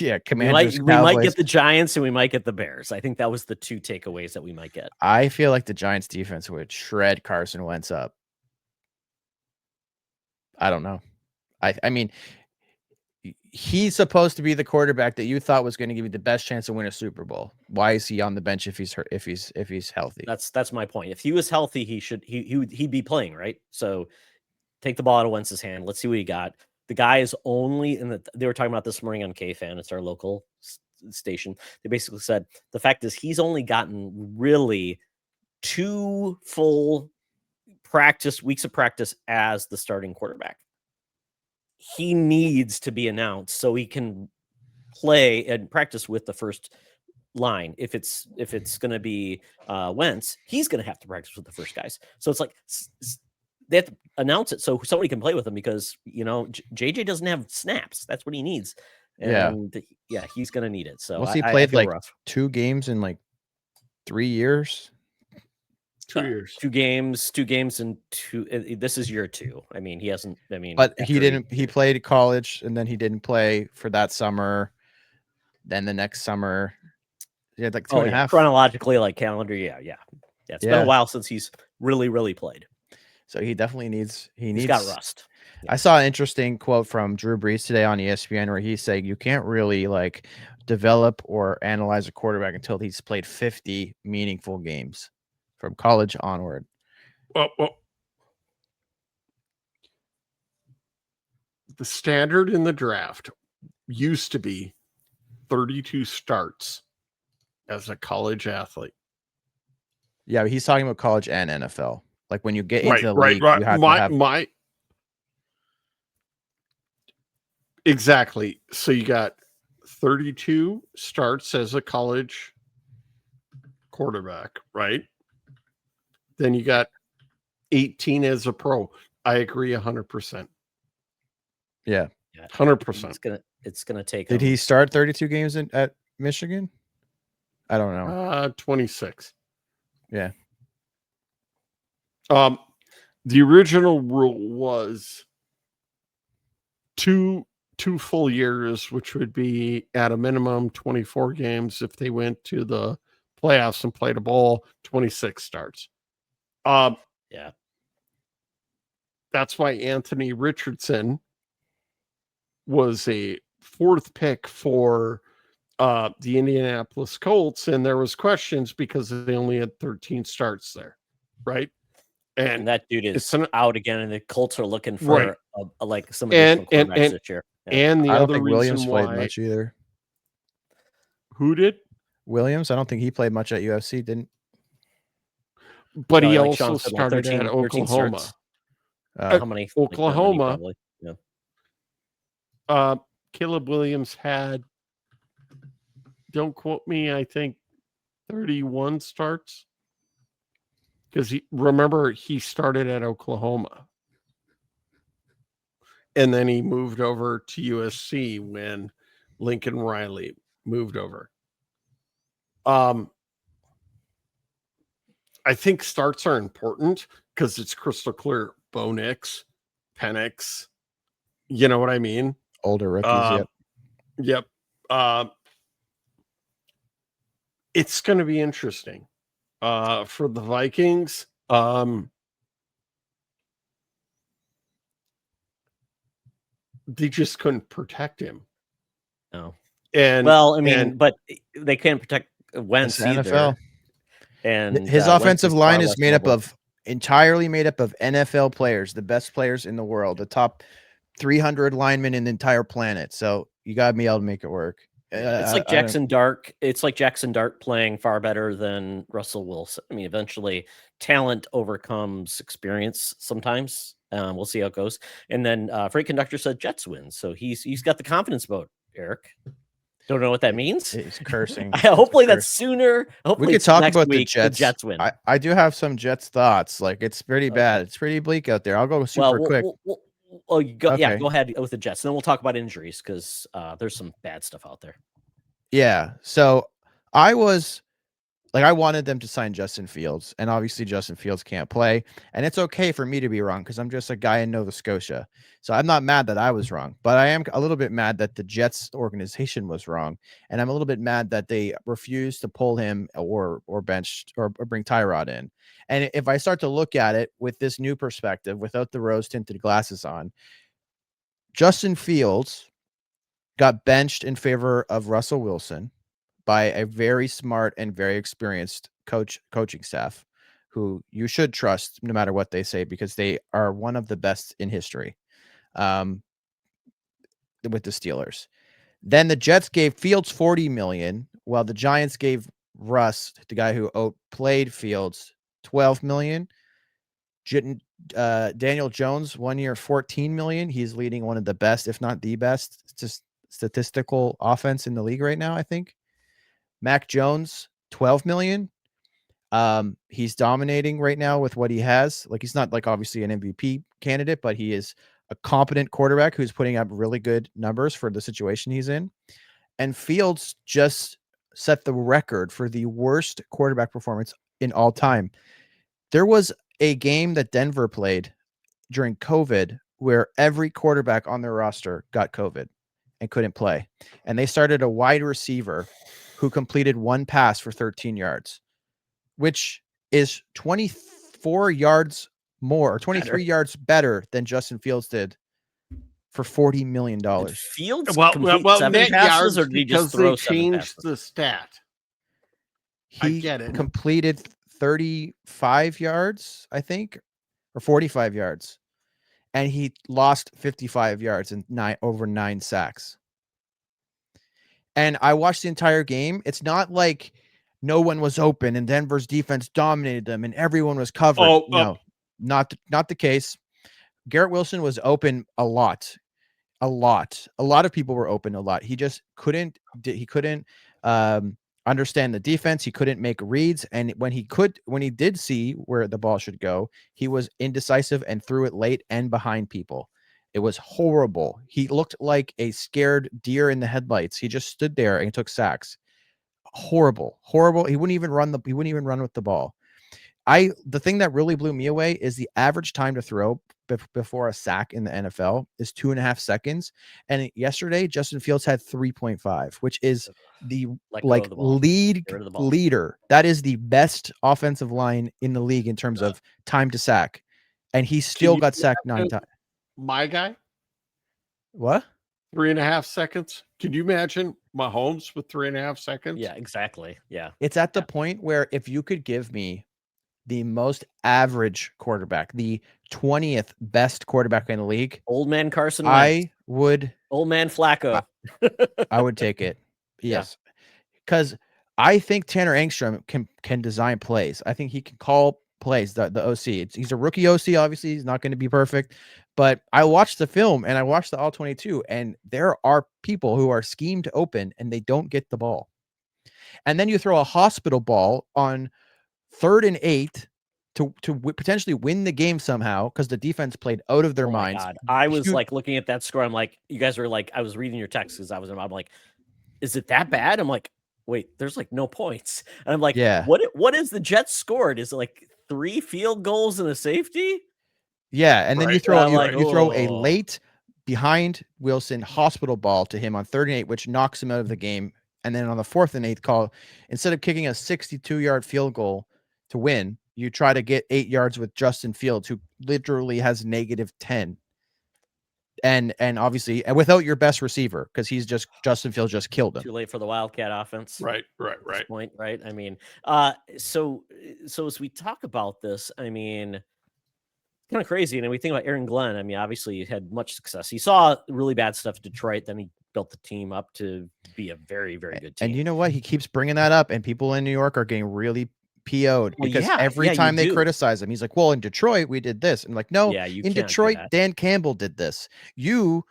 Yeah, Commanders. We might get the Giants and we might get the Bears. I think that was the 2 takeaways that we might get. I feel like the Giants defense would shred Carson Wentz up. I don't know. I mean, he's supposed to be the quarterback that you thought was going to give you the best chance to win a Super Bowl. Why is he on the bench if he's hurt, if he's healthy? That's my point. If he was healthy, he'd be playing, right? So take the ball out of Wentz's hand. Let's see what he got. The guy is only they were talking about this morning on KFan. It's our local station. They basically said the fact is he's only gotten really 2 full weeks of practice as the starting quarterback. He needs to be announced so he can play and practice with the first line. If it's going to be Wentz, he's going to have to practice with the first guys. So it's like they have to announce it so somebody can play with him because, JJ doesn't have snaps. That's what he needs. And he's going to need it. So he played like rough. 2 games in like 3 years. 2 years. 2 games and 2. This is year 2. I mean, he hasn't. I mean, but he didn't. He played college and then he didn't play for that summer. Then the next summer, he had like 2.5 chronologically, like calendar. Yeah. It's been a while since he's really played. So he definitely needs. He's got rust. Yeah. I saw an interesting quote from Drew Brees today on ESPN where he's saying you can't really like develop or analyze a quarterback until he's played 50 meaningful games from college onward. Well, the standard in the draft used to be 32 starts as a college athlete. Yeah, but he's talking about college and NFL. Like when you get into the league, you have to have... Exactly. So you got 32 starts as a college quarterback, right? Then you got 18 as a pro. I agree 100%. Yeah. 100%. It's gonna take Did him. he start 32 games at Michigan? I don't know. 26. Yeah. The original rule was two full years, which would be at a minimum 24 games. If they went to the playoffs and played a bowl, 26 starts. Yeah. That's why Anthony Richardson was a fourth pick for the Indianapolis Colts, and there was questions because they only had 13 starts there, right? And that dude is out again, and the Colts are looking for like some additional quarterbacks this year. Yeah. And the I don't other think reason Williams why played much either. Who did? Williams, I don't think he played much at UFC, didn't. But No, he like also Sean said, like started 13 at Oklahoma. starts. How many? Oklahoma. Like, probably. Yeah. Caleb Williams had, don't quote me, I think 31 starts. Because remember, he started at Oklahoma. And then he moved over to USC when Lincoln Riley moved over. I think starts are important because it's crystal clear. Bo Nix, Penix, you know what I mean? Older rookies, Yep. It's going to be interesting for the Vikings. They just couldn't protect him. No. And well, I mean, but they can't protect Wentz either. NFL. And his offensive line is entirely made up of NFL players, the best players in the world, the top 300 linemen in the entire planet. So you got to be able to make it work. It's like Jackson Dart. It's like Jackson Dart playing far better than Russell Wilson. I mean, eventually, talent overcomes experience. Sometimes we'll see how it goes. And then Freight Conductor said Jets win, so he's got the confidence vote. Eric, don't know what that means. He's cursing. Hopefully that's sooner. Hopefully we could talk next about week, the Jets win. I do have some Jets thoughts. Like it's pretty bad. It's pretty bleak out there. I'll go super quick. Yeah, go ahead with the Jets. And then we'll talk about injuries because there's some bad stuff out there. Yeah. So I wanted them to sign Justin Fields, and obviously Justin Fields can't play. And it's okay for me to be wrong because I'm just a guy in Nova Scotia. So I'm not mad that I was wrong, but I am a little bit mad that the Jets organization was wrong. And I'm a little bit mad that they refused to pull him or bench or bring Tyrod in. And if I start to look at it with this new perspective, without the rose tinted glasses on, Justin Fields got benched in favor of Russell Wilson by a very smart and very experienced coaching staff who you should trust no matter what they say, because they are one of the best in history with the Steelers. Then the Jets gave Fields $40 million, while the Giants gave Russ, the guy who outplayed Fields, $12 million. Daniel Jones, 1 year, $14 million. He's leading one of the best, if not the best, just statistical offense in the league right now, I think. Mac Jones, $12 million. He's dominating right now with what he has. Like, he's not like obviously an MVP candidate, but he is a competent quarterback who's putting up really good numbers for the situation he's in. And Fields just set the record for the worst quarterback performance in all time. There was a game that Denver played during COVID where every quarterback on their roster got COVID and couldn't play. And they started a wide receiver who completed one pass for 13 yards, which is 24 yards more, or 23 yards better than Justin Fields did for $40 million. Did Fields well, complete 7 passes, or did he just throw 7 passes? The stat. He completed 35 yards, I think, or 45 yards. And he lost 55 yards and over 9 sacks. And I watched the entire game. It's not like no one was open and Denver's defense dominated them and everyone was covered. No, not the case. Garrett Wilson was open a lot. a lot. A lot of people were open a lot. He just couldn't. He couldn't understand the defense. He couldn't make reads, and when he did see where the ball should go, he was indecisive and threw it late and behind people. It was horrible. He looked like a scared deer in the headlights. He just stood there and took sacks. Horrible, horrible. He wouldn't even run with the ball. The thing that really blew me away is the average time to throw before a sack in the NFL is 2.5 seconds. And yesterday, Justin Fields had 3.5, which is the Let go of the ball. Get rid of the ball. leader. That is the best offensive line in the league in terms of time to sack. And he still got sacked 9 times. My guy, What? 3.5 seconds. Can you imagine Mahomes with 3.5 seconds? Yeah, exactly. Yeah. It's at the point where if you could give me the most average quarterback, the 20th best quarterback in the league, Old man Carson Wentz. Old man Flacco. I would take it. Yes. Because I think Tanner Engstrom can design plays. I think he can call plays, the OC. He's a rookie OC, obviously. He's not going to be perfect. But I watched the film and I watched the All-22, and there are people who are schemed open and they don't get the ball. And then you throw a hospital ball on 3rd and 8 to potentially win the game somehow because the defense played out of their minds. God. I was like looking at that score. I'm like, you guys were like, I was reading your text because I'm like, is it that bad? I'm like, wait, there's like no points. And I'm like, yeah, what is the Jets scored? Is it like 3 field goals and a safety? Yeah, and then you throw you throw a oh. late behind Wilson hospital ball to him on 3rd and 8, which knocks him out of the game. And then on the 4th and 8 call, instead of kicking a 62-yard field goal to win, you try to get 8 yards with Justin Fields, who literally has -10. And obviously, and without your best receiver, because Justin Fields just killed him. Too late for the Wildcat offense. Right. At this point, right? I mean, so as we talk about this, I mean, kind of crazy. And we think about Aaron Glenn. I mean, obviously he had much success. He saw really bad stuff in Detroit. Then he built the team up to be a very, very good team. And you know what? He keeps bringing that up, and people in New York are getting really PO'd because every time they criticize him, he's like, well, in Detroit, we did this. And like, no, in Detroit, Dan Campbell did this. You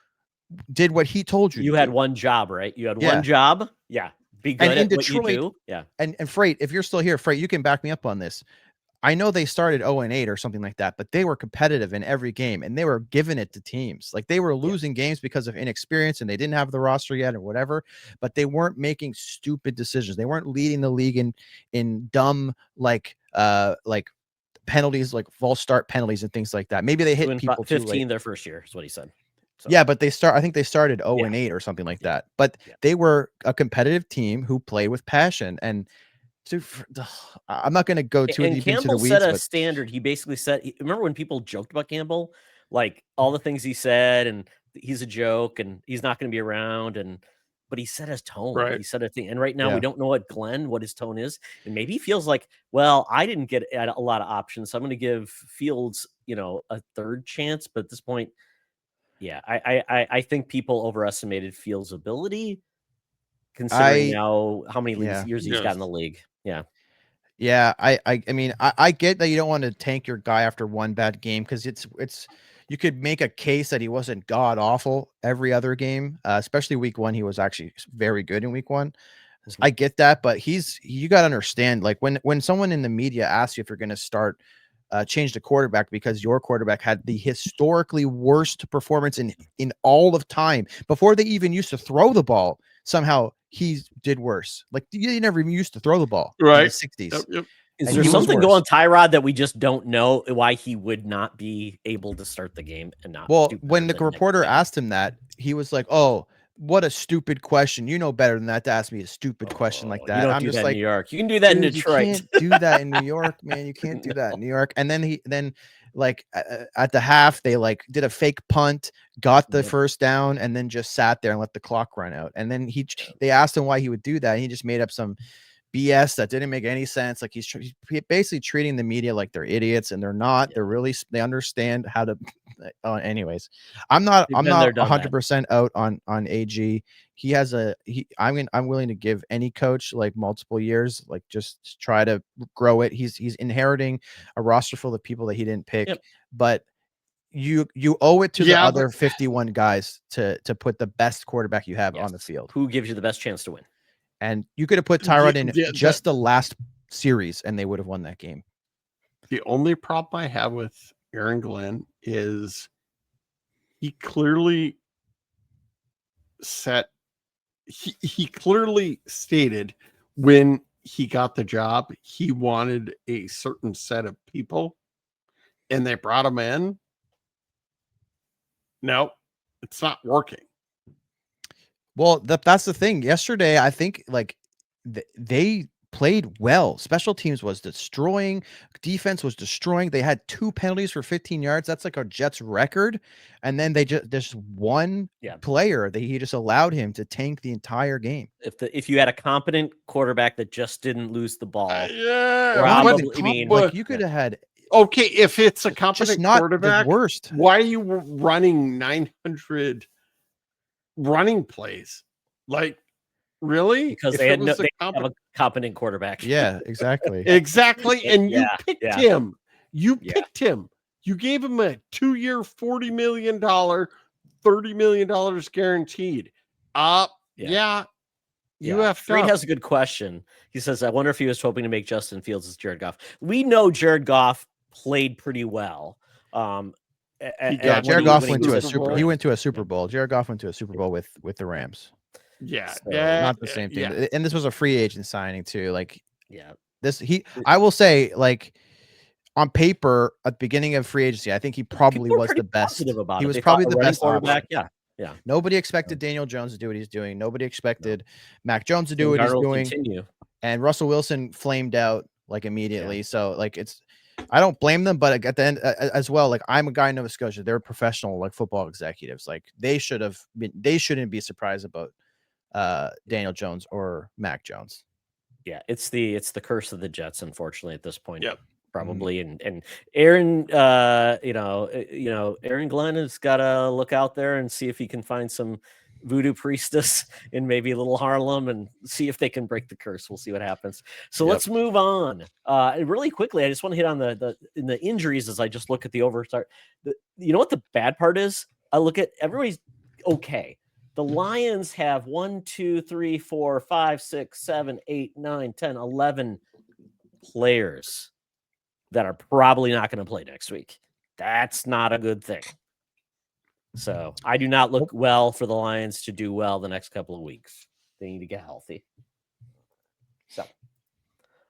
did what he told you. You had one job, right? You had one job. Yeah. Be good and in at Detroit, what you do. Yeah. And Freight, if you're still here, Freight, you can back me up on this. I know they started 0-8 or something like that, but they were competitive in every game and they were giving it to teams. Like they were losing games because of inexperience and they didn't have the roster yet or whatever, but they weren't making stupid decisions. They weren't leading the league in dumb, like penalties, like false start penalties and things like that. Maybe they hit people 15 their first year is what he said. So. Yeah, but I think they started 0-8 or something like that, but they were a competitive team who played with passion. And I'm not going to go too deep into the weeds. Campbell set a standard. He basically said, remember when people joked about Campbell, like all the things he said, and he's a joke, and he's not going to be around, but he set his tone. Right. He said a thing, and right now we don't know what his tone is, and maybe he feels like, well, I didn't get a lot of options, so I'm going to give Fields, a third chance. But at this point, I think people overestimated Fields' ability, considering now how many years he's got in the league. Yeah. I mean, I get that you don't want to tank your guy after one bad game because it's you could make a case that he wasn't god awful every other game, especially week 1. He was actually very good in week 1. I get that, but you got to understand, like when someone in the media asks you if you're going to start change the quarterback because your quarterback had the historically worst performance in all of time before they even used to throw the ball. Somehow he did worse. Like you never even used to throw the ball in the 60s. Yep. Is there something going Tyrod that we just don't know why he would not be able to start the game and not? Well, when the reporter asked him that, he was like, "Oh, what a stupid question. You know better than that to ask me a stupid question like that." You don't I'm do just that like, in New York. You can do that in Detroit. You can't do that in New York, man. You can't do that in New York. And then at the half, they did a fake punt, got the first down, and then just sat there and let the clock run out. And then they asked him why he would do that. And he just made up some BS that didn't make any sense. Like he's basically treating the media like they're idiots, and they're not. They understand how to. Anyways, I'm not 100% out on AG. He has I'm willing to give any coach like multiple years, like just try to grow it. He's inheriting a roster full of people that he didn't pick, but you owe it to the Yeah, other 51 guys to put the best quarterback you have on the Yes. field. Who gives you the best chance to win? And you could have put Tyrod in Yeah, just the last series, and they would have won that game. the only problem I have with Aaron Glenn is he clearly he clearly stated when he got the job, he wanted a certain set of people, and they brought him in. No, it's not working. Well, that's the thing. Yesterday, I think like they played well. Special teams was destroying, defense was destroying. They had 2 penalties for 15 yards. That's like a Jets record. And then they just one player that he just allowed him to tank the entire game. If you had a competent quarterback that just didn't lose the ball, Yeah, probably. Like you could have had. Okay, if it's a competent not quarterback, the worst. Why are you running 900 running plays? Like, really? Because If they it had was they have a competent quarterback. Yeah, exactly. Exactly. And you picked him. You Yeah. picked him. You gave him a 2-year, $40 million, $30 million guaranteed. You have Freed has a good question. He says, I wonder if he was hoping to make Justin Fields as Jared Goff. We know Jared Goff played pretty well. Jared Goff went to a Super. He went to a Super Bowl. Jared Goff went to a Super Bowl with the Rams. Yeah, So, not the same thing. Yeah. And this was a free agent signing too. Like, yeah, I will say, like, on paper at the beginning of free agency, I think he probably was the best. He was probably the best quarterback. option. Yeah. Nobody expected Daniel Jones to do what he's doing. Nobody expected Mac Jones to do what he's doing. Continue. And Russell Wilson flamed out like immediately. So like I don't blame them, but at the end as well, like I'm a guy in Nova Scotia. They're professional like football executives. Like they shouldn't be surprised about Daniel Jones or Mac Jones. Yeah, it's the curse of the Jets, unfortunately, at this point. Yep. Probably. And Aaron, Aaron Glenn has got to look out there and see if he can find some voodoo priestess in maybe Little Harlem and see if they can break the curse. We'll see what happens. So let's move on. Really quickly, I just want to hit on the injuries as I just look at the overstart. You know what the bad part is? I look at everybody's okay. The Lions have 1, 2, 3, 4, 5, 6, 7, 8, 9, 10, 11 players that are probably not going to play next week. That's not a good thing. So I do not look well for the Lions to do well the next couple of weeks. They need to get healthy. So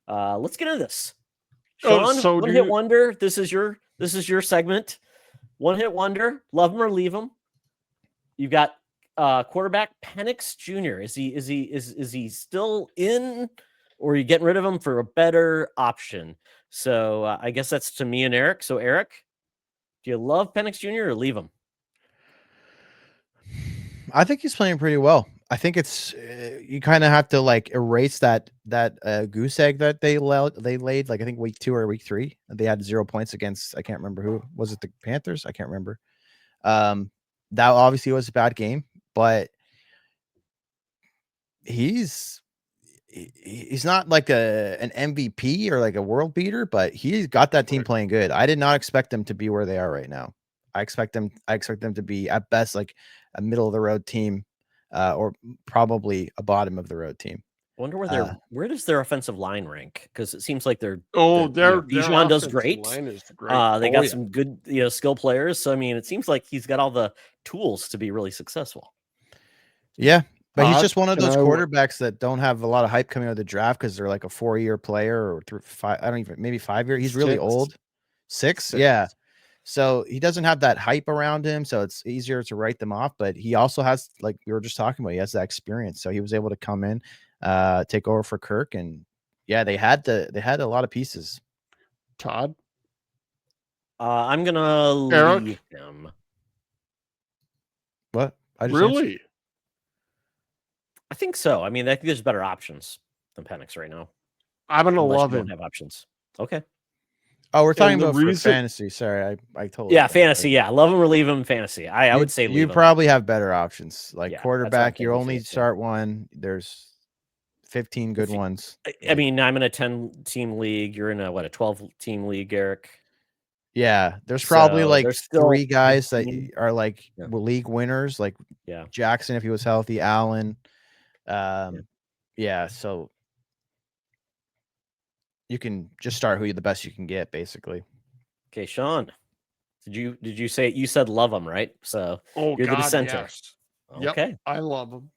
let's get into this. Sean, one hit wonder. This is your segment. One hit wonder. Love him or leave him. You've got quarterback Penix Jr. Is he still in, or are you getting rid of him for a better option? So I guess that's to me and Eric. So Eric, do you love Penix Jr. or leave him? I think he's playing pretty well. I think it's you kind of have to like erase that goose egg that they laid like I think week 2 or week 3. They had 0 points against, I can't remember who was it, the Panthers. I can't remember. That obviously was a bad game, but he's not like an MVP or like a world beater, but he's got that team playing good. I did not expect them to be where they are right now. I expect them to be at best like a middle of the road team, or probably a bottom of the road team. I wonder where does their offensive line rank? Because it seems like their Bijan does great. Line is great. They got some good skill players. So I mean, it seems like he's got all the tools to be really successful. Yeah. But he's just one of those quarterbacks that don't have a lot of hype coming out of the draft because they're like a 4-year player or 5. I don't even, maybe 5 year. He's really old. 6. Yeah. So he doesn't have that hype around him. So it's easier to write them off. But he also has, like we were just talking about, he has that experience. So he was able to come in, take over for Kirk. And yeah, they had a lot of pieces. Todd? I'm going to leave him. What? Really? I think so. I mean, I think there's better options than Penix right now. I'm going to love him. Don't have options. Okay. Oh, we're talking about for fantasy. Sorry, I totally. Yeah, fantasy. Yeah, love him or leave him. Fantasy. I would say leave you him. probably have better options. Like quarterback, you only fantasy. start one. There's 15 good ones. I mean, I'm in a 10-team league. You're in a 12-team league, Eric. Yeah, there's probably So like there's still 3 guys that 15. are like Yeah. league winners, like Yeah. Jackson if he was healthy, Allen. Yeah. Yeah, so you can just start the best you can get, basically. Okay, Sean. Did you say you said love them, right? So Oh you're the God, dissenter. yes. Okay. Yep, I love him.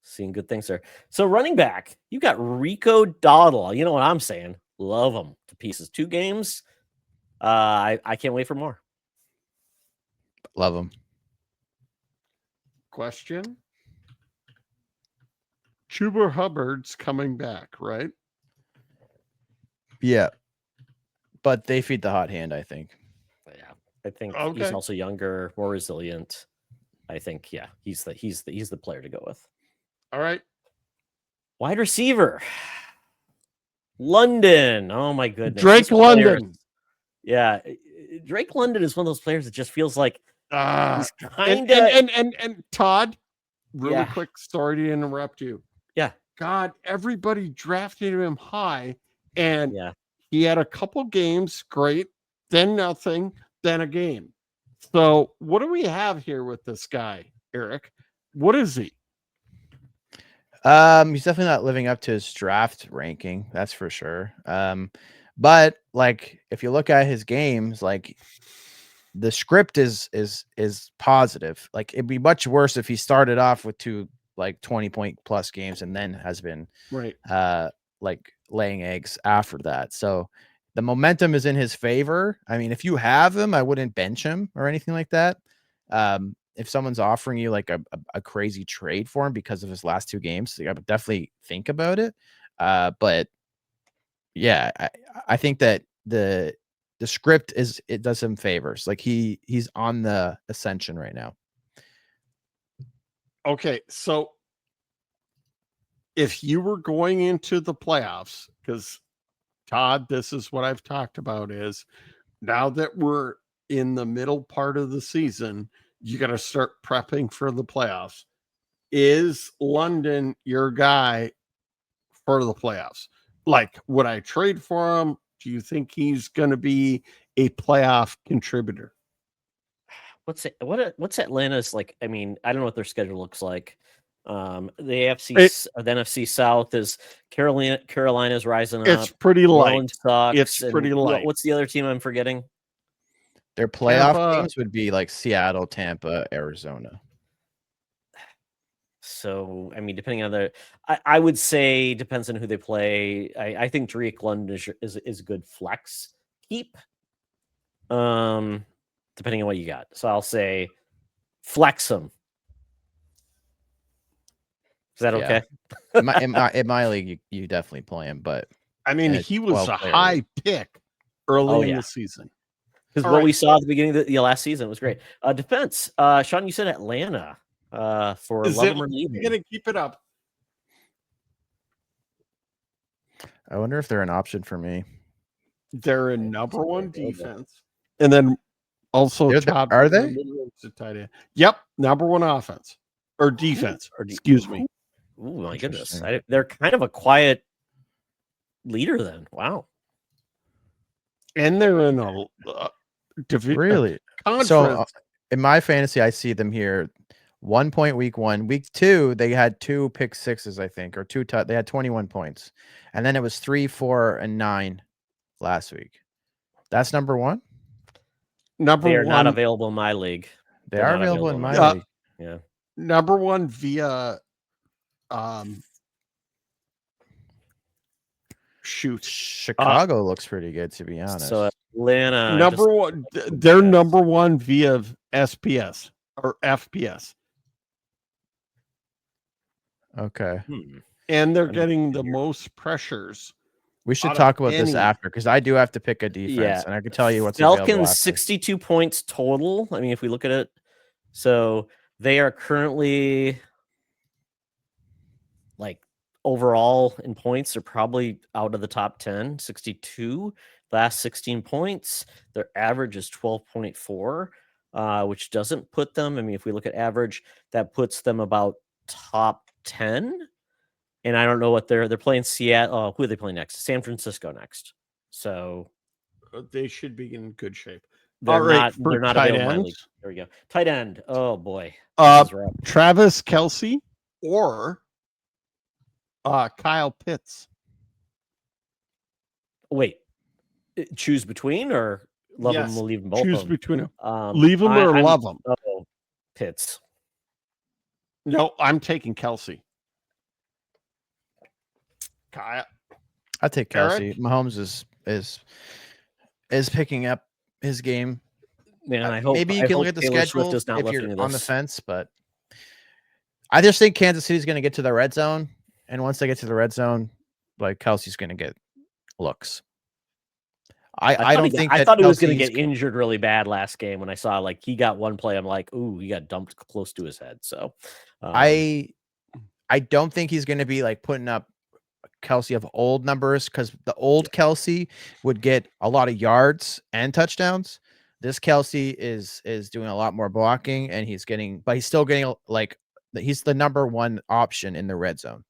Seeing good things there. So running back, you got Rico Dowdle. You know what I'm saying? Love him to pieces. 2 games. I can't wait for more. Love him. Question. Chuba Hubbard's coming back, right? Yeah. But they feed the hot hand, I think. Yeah. I think he's Okay. also younger, more resilient. I think, yeah, he's the player to go with. All right. Wide receiver. London. Oh my goodness. Drake This player- London. Yeah. Drake London is one of those players that just feels like he's kind of And Todd, really Yeah. quick, sorry to interrupt you. Yeah. God, everybody drafted him high, and Yeah. he had a couple games, great, then nothing, then a game. So what do we have here with this guy, Eric? What is he? He's definitely not living up to his draft ranking, that's for sure. But like if you look at his games, like the script is positive. Like it'd be much worse if he started off with 2 like 20-point plus games and then has been Right. like laying eggs after that. So the momentum is in his favor. I mean, if you have him, I wouldn't bench him or anything like that. If someone's offering you like a crazy trade for him because of his last 2 games, I would definitely think about it. But yeah, I think that the script it does him favors. Like he's on the ascension right now. Okay, so if you were going into the playoffs, because Todd, this is what I've talked about is now that we're in the middle part of the season, you got to start prepping for the playoffs. Is London your guy for the playoffs? Like, would I trade for him? Do you think he's going to be a playoff contributor? What's Atlanta's like? I mean, I don't know what their schedule looks like. The NFC South is Carolina's rising up. It's pretty New light. Orleans sucks. It's and pretty light. What's the other team I'm forgetting? Their playoff Tampa. games would be like Seattle, Tampa, Arizona. So, I mean, depending on I would say depends on who they play. I think Drake London is a good flex keep. Depending on what you got. So I'll say flex him. Is that okay? In my league, you definitely play him, but I mean, he was a high pick early in the season. Because what we saw at the beginning of the last season was great. Defense. Sean, you said Atlanta for Is love it him or leave him. going to keep it up? I wonder if they're an option for me. They're a number 1 defense. And then also Todd, are they? Tight end. Yep, number 1 offense or defense. Excuse me. Oh my goodness. They're kind of a quiet leader then. Wow. And they're in a really conference. So in my fantasy, I see them here. 1 point week 1. Week 2, they had 2 pick sixes, I think, or 2 they had 21 points. And then it was 3, 4, and 9 last week. That's number 1. Number they are 1 not available in my league. They are available in my league. Yeah. Number 1 via shoot. Chicago looks pretty good, to be honest. So Atlanta number 1, they're number 1 via SPS or FPS. Okay. And they're getting the most pressures. We should talk about this after because I do have to pick a defense, and I can tell you what's Falcons 62 points total. I mean, if we look at it, so they are currently like overall in points, they're probably out of the top 10, 62. Last 16 points. Their average is 12.4, which doesn't put them. I mean, if we look at average, that puts them about top 10. And I don't know what they're playing Seattle. Who are they playing next? San Francisco next. So they should be in good shape. All right, for they're not tight available in my league. ends, There we go. Tight end. Oh boy. Uh, This is rough. Travis Kelsey or Kyle Pitts. Wait. Choose between or love them, Yes, we'll leave them both choose of them. between them. Leave them or love them. Oh, Pitts. No, I'm taking Kelsey. Kyle. I take Kelsey. Eric? Mahomes is picking up his game. Man, I hope Maybe you I can hope look at the Taylor schedule Swift is not if you're listening to on the this. fence, but I just think Kansas City's going to get to the red zone, and once they get to the red zone, like Kelsey's going to get looks. I don't think I that thought he was going to Kelsey's- get injured really bad last game when I saw like he got one play. I'm like, ooh, he got dumped close to his head. So I don't think he's going to be like putting up Kelsey of old numbers because the old Kelsey would get a lot of yards and touchdowns. This Kelsey is doing a lot more blocking, and he's still getting like he's the number one option in the red zone,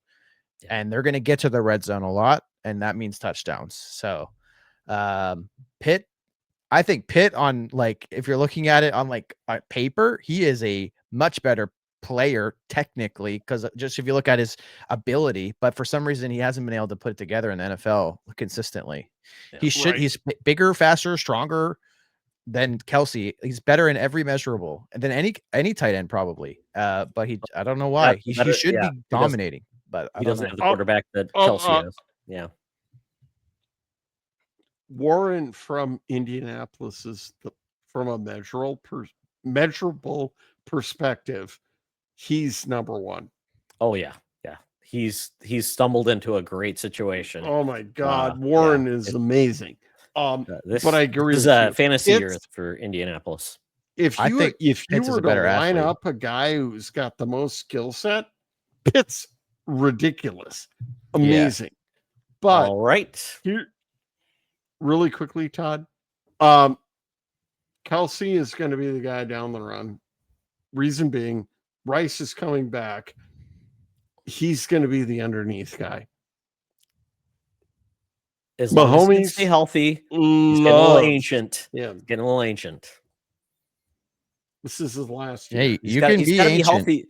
and they're going to get to the red zone a lot, and that means touchdowns. So, Pitt, I think Pitt on like if you're looking at it on like paper, he is a much better player technically because just if you look at his ability, but for some reason he hasn't been able to put it together in the NFL consistently. Yeah, He's bigger, faster, stronger than Kelsey. He's better in every measurable than any tight end probably. But I don't know why he should be dominating, but he doesn't have the quarterback that Kelsey has. Yeah. Warren from Indianapolis is from a measurable perspective. He's number one. Oh yeah. Yeah. He's stumbled into a great situation. Oh my God. Warren is amazing. But I agree. This is a fantasy year for Indianapolis. If you were to line up a guy who's got the most skill set, Pitt's ridiculous. Amazing. But all right. Here, really quickly, Todd. Kelsey is going to be the guy down the run. Reason being, Rice is coming back. He's going to be the underneath guy. As long as he can stay healthy, he's getting a little ancient. Yeah, getting a little ancient. This is his last year. Hey, you can be ancient.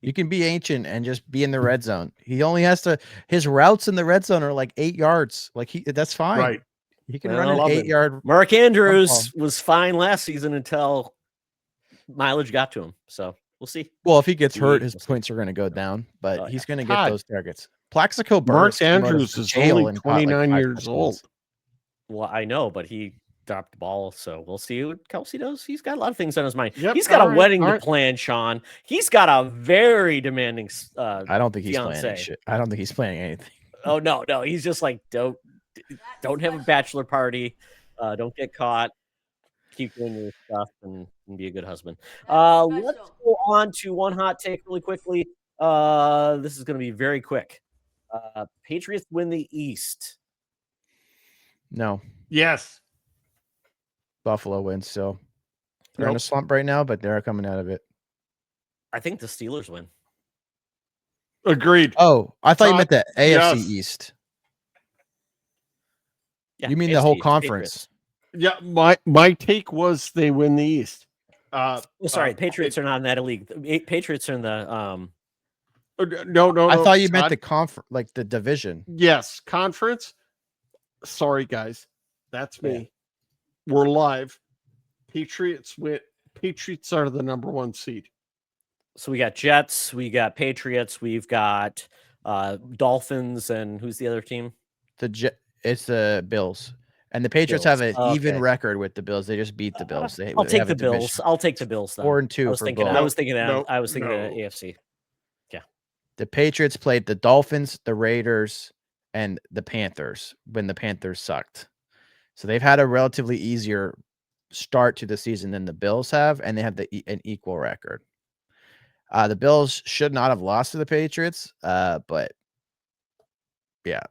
You can be ancient and just be in the red zone. He only has to. His routes in the red zone are like 8 yards. Like that's fine. Right. He can run an 8-yard. Mark Andrews was fine last season until mileage got to him. So we'll see. Well, if he gets hurt, his points are going to go down, but he's going to get those targets. Plaxico Burress. Mark Andrews is only 29 years old. Well, I know, but he dropped the ball, so we'll see what Kelsey does. He's got a lot of things on his mind. He's got a wedding to plan, Sean. He's got a very demanding I don't think he's fiance. planning shit. I don't think he's planning anything. Oh no, he's just like don't have a bachelor party. Don't get caught. Keep doing your stuff and be a good husband. Let's go on to one hot take really quickly. This is going to be very quick. Patriots win the East. No. Yes. Buffalo wins still. They're in a slump right now, but they're coming out of it. I think the Steelers win. Agreed. Oh, I thought you meant the AFC East. Yeah, you mean AFC the whole East, conference? Patriots. Yeah, my take was they win the East. Sorry, Patriots are not in that league. Patriots are in the No. I thought you meant the conference, like the division. Yes, conference. Sorry, guys, that's me. Yeah. We're live. Patriots win. Patriots are the number 1 seed. So we got Jets, we got Patriots, we've got Dolphins, and who's the other team? It's the Bills. And the Patriots have an even record with the Bills. They just beat the Bills. I'll take the Bills. I'll take the Bills. 4-2 I was thinking AFC. Yeah. The Patriots played the Dolphins, the Raiders, and the Panthers when the Panthers sucked. So they've had a relatively easier start to the season than the Bills have, and they have an equal record. The Bills should not have lost to the Patriots, but yeah.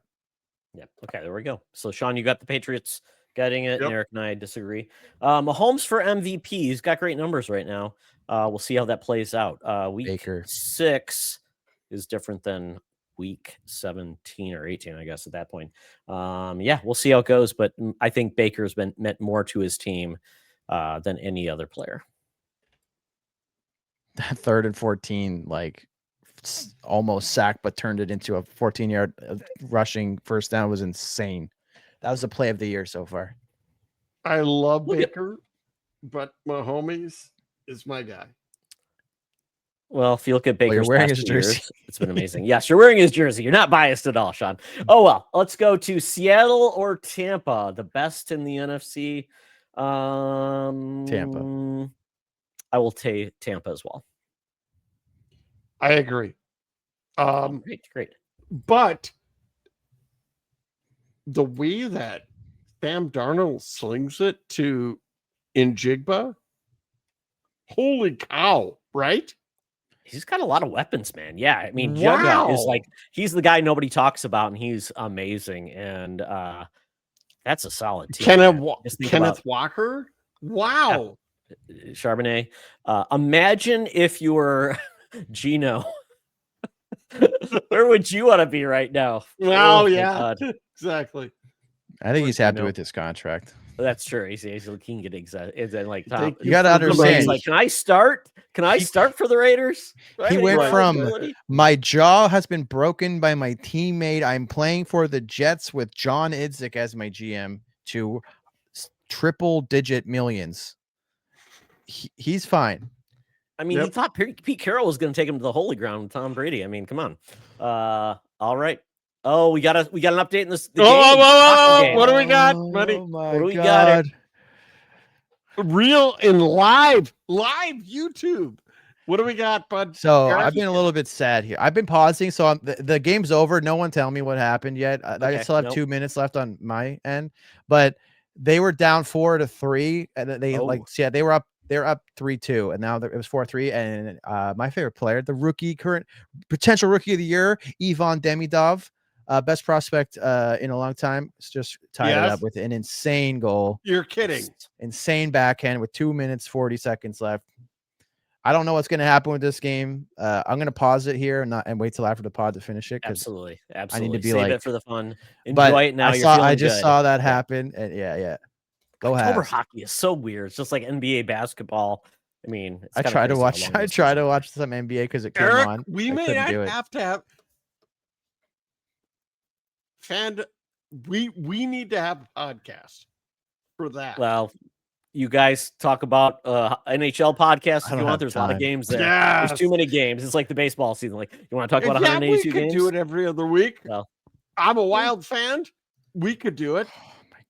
Yeah. Okay, there we go. So, Sean, you got the Patriots getting it, and Eric and I disagree. Mahomes for MVP. He's got great numbers right now. We'll see how that plays out. Week 6 is different than week 17 or 18, I guess, at that point. We'll see how it goes, but I think Baker's meant more to his team than any other player. That 3rd and 14, like almost sacked, but turned it into a 14-yard rushing first down was insane. That was the play of the year so far. I love Baker, but Mahomes is my guy. Well, if you look at Baker's you're wearing past his 2 jersey. years, it's been amazing. Yes, you're wearing his jersey. You're not biased at all, Sean. Oh, well, let's go to Seattle or Tampa, the best in the NFC. Tampa. I will take Tampa as well. I agree. Great. But the way that Sam Darnold slings it to Njigba, holy cow, right? He's got a lot of weapons, man. Yeah, I mean, Jugga is like, he's the guy nobody talks about, and he's amazing. And that's a solid team. Kenneth Walker, wow. Yeah. Charbonnet. Imagine if you were Gino. Where would you want to be right now? Oh yeah, exactly. I think he's happy with his contract. That's true. He's king get like top. You got to understand. Like, can I start? Can I start for the Raiders? He went from my jaw has been broken by my teammate. I'm playing for the Jets with John Idzik as my GM to triple-digit millions. He's fine. I mean, he thought Pete Carroll was going to take him to the holy ground with Tom Brady. I mean, come on. All right. Oh, we got an update in this. Whoa. What do we got, buddy? What do we got? Real and live YouTube. What do we got, bud? So I've been a little bit sad here. I've been pausing. So the game's over. No one tell me what happened yet. I still have 2 minutes left on my end, but they were down 4-3, and they they were up. They're up 3-2, and now it was 4-3. And my favorite player, the current potential rookie of the year, Ivan Demidov, best prospect in a long time, just tied it up with an insane goal. You're kidding. Insane backhand with 2 minutes, 40 seconds left. I don't know what's going to happen with this game. I'm going to pause it here and wait till after the pod to finish it. Absolutely. I need to be Save it for the fun. Enjoy it now. I just saw that happen. And yeah. Go ahead. October hockey is so weird. It's just like NBA basketball. I mean, I try to watch some NBA because it came on. We may not have to have we need to have a podcast for that. Well, you guys talk about NHL podcasts if you want. There's a lot of games there. Yes. There's too many games. It's like the baseball season. Like, you want to talk about 182 games? We could do it every other week. Well, I'm a Wild fan. We could do it.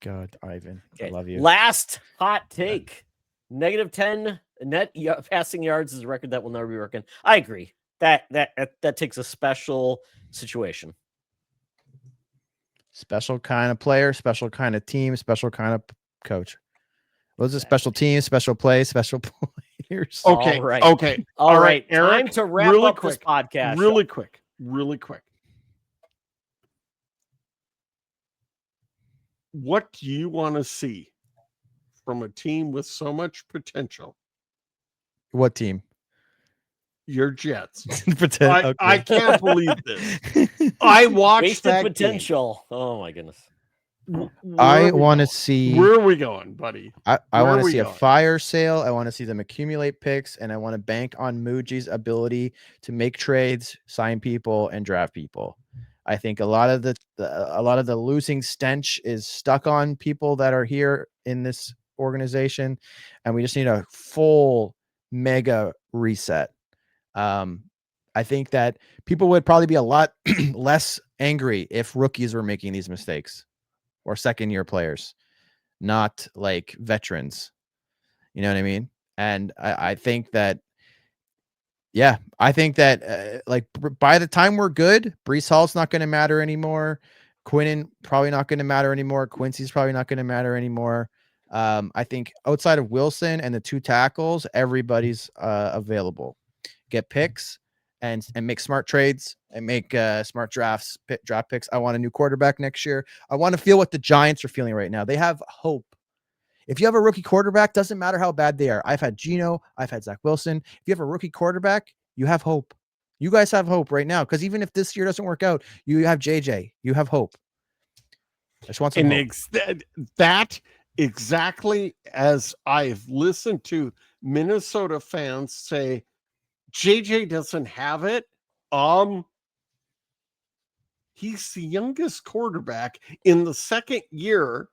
God, Ivan, I love you. Last hot take: -10 net passing yards is a record that will never be broken. I agree. That takes a special situation. Special kind of player, special kind of team, special kind of coach. What was it? Special team, special play, special players. Okay. All right. Eric, time to wrap up this podcast. Really quick. What do you want to see from a team with so much potential? What team? Your Jets. Okay. I can't believe this. I watched Wasted that potential. Game. Oh my goodness. I want to see. Where are we going, buddy? I want to see a fire sale. I want to see them accumulate picks, and I want to bank on Muji's ability to make trades, sign people, and draft people. I think a lot of the losing stench is stuck on people that are here in this organization, and we just need a full mega reset. I think that people would probably be a lot less angry if rookies were making these mistakes or second-year players, not like veterans. You know what I mean? And I think that, like by the time we're good, Breece Hall's not going to matter anymore. Quinnen probably not going to matter anymore. Quincy's probably not going to matter anymore. I think outside of Wilson and the 2 tackles, everybody's available. Get picks and make smart trades and make smart draft picks. I want a new quarterback next year. I want to feel what the Giants are feeling right now. They have hope. If you have a rookie quarterback, doesn't matter how bad they are. I've had Geno. I've had Zach Wilson. If you have a rookie quarterback, you have hope. You guys have hope right now, because even if this year doesn't work out, you have JJ. You have hope. I just want some hope. That exactly as I've listened to Minnesota fans say, JJ doesn't have it. He's the youngest quarterback in the second year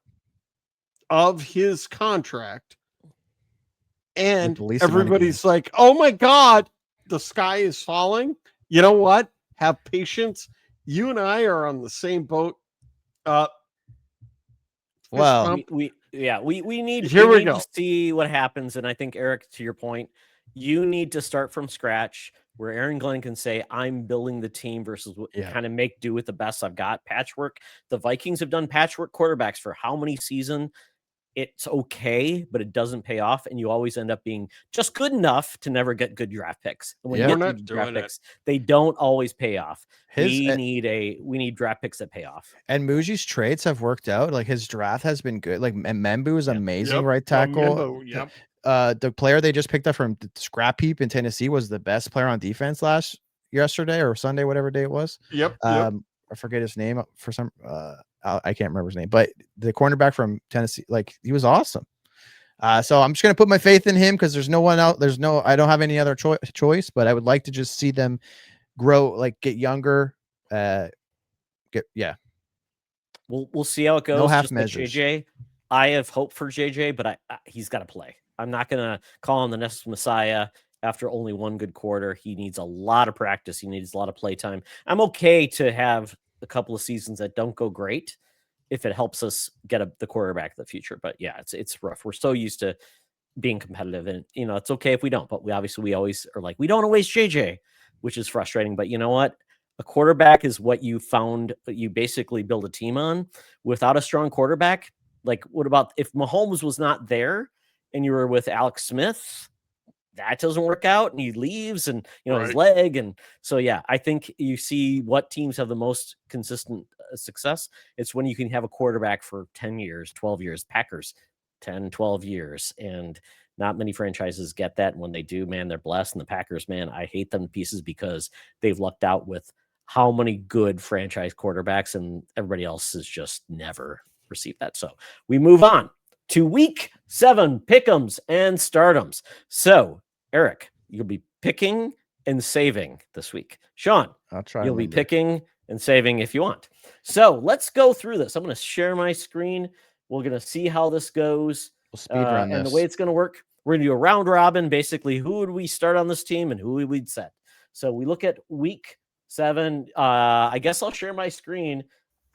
of his contract. And the least amount of everybody's games. like, oh my God, the sky is falling. You know what? Have patience. You and I are on the same boat. Fist Well, bump. we need Here we need go. to see what happens. And I think, Eric, to your point, you need to start from scratch where Aaron Glenn can say, I'm building the team versus Yeah. kind of make do with the best I've got. Patchwork. The Vikings have done patchwork quarterbacks for how many seasons? It's okay, but it doesn't pay off, and you always end up being just good enough to never get good draft picks. And when Yeah. you We're get not good draft doing it. picks, they don't always pay off. His We need draft picks that pay off. and Muji's traits have worked out. Like his draft has been good. Like Membu is Yeah. amazing Yep. right tackle. Membo, yep. The player they just picked up from Scrap Heap in Tennessee was the best player on defense yesterday or Sunday, whatever day it was. Yep. I forget his name for some. I can't remember his name, but the cornerback from Tennessee, like he was awesome. So I'm just gonna put my faith in him because there's no one out. I don't have any other choice. But I would like to just see them grow, like get younger. We'll see how it goes. No half Just like measures. JJ, I have hope for JJ, but he's got to play. I'm not gonna call him the next Messiah after only one good quarter. He needs a lot of practice. He needs a lot of play time. I'm okay to have a couple of seasons that don't go great if it helps us get the quarterback of the future. But yeah, it's rough. We're so used to being competitive, and it's okay if we don't. But we always are like, we don't always JJ, which is frustrating. But you know what? A quarterback is what you found. You basically build a team on. Without a strong quarterback, like what about if Mahomes was not there and you were with Alex Smith? That doesn't work out, and he leaves, and his leg, and so yeah, I think you see what teams have the most consistent success. It's when you can have a quarterback for 10 years, 12 years. Packers, 10, 12 years, and not many franchises get that. And when they do, man, they're blessed. And the Packers, man, I hate them to pieces because they've lucked out with how many good franchise quarterbacks, and everybody else has just never received that. So we move on to week 7 pick'ems and stardoms. So Eric, you'll be picking and saving this week. Sean, I'll try. You'll be picking and saving if you want. So let's go through this. I'm going to share my screen. We're going to see how this goes. We'll speed run and this. the way it's going to work, we're going to do a round robin. Basically, who would we start on this team and who we'd set. So we look at week 7. I guess I'll share my screen.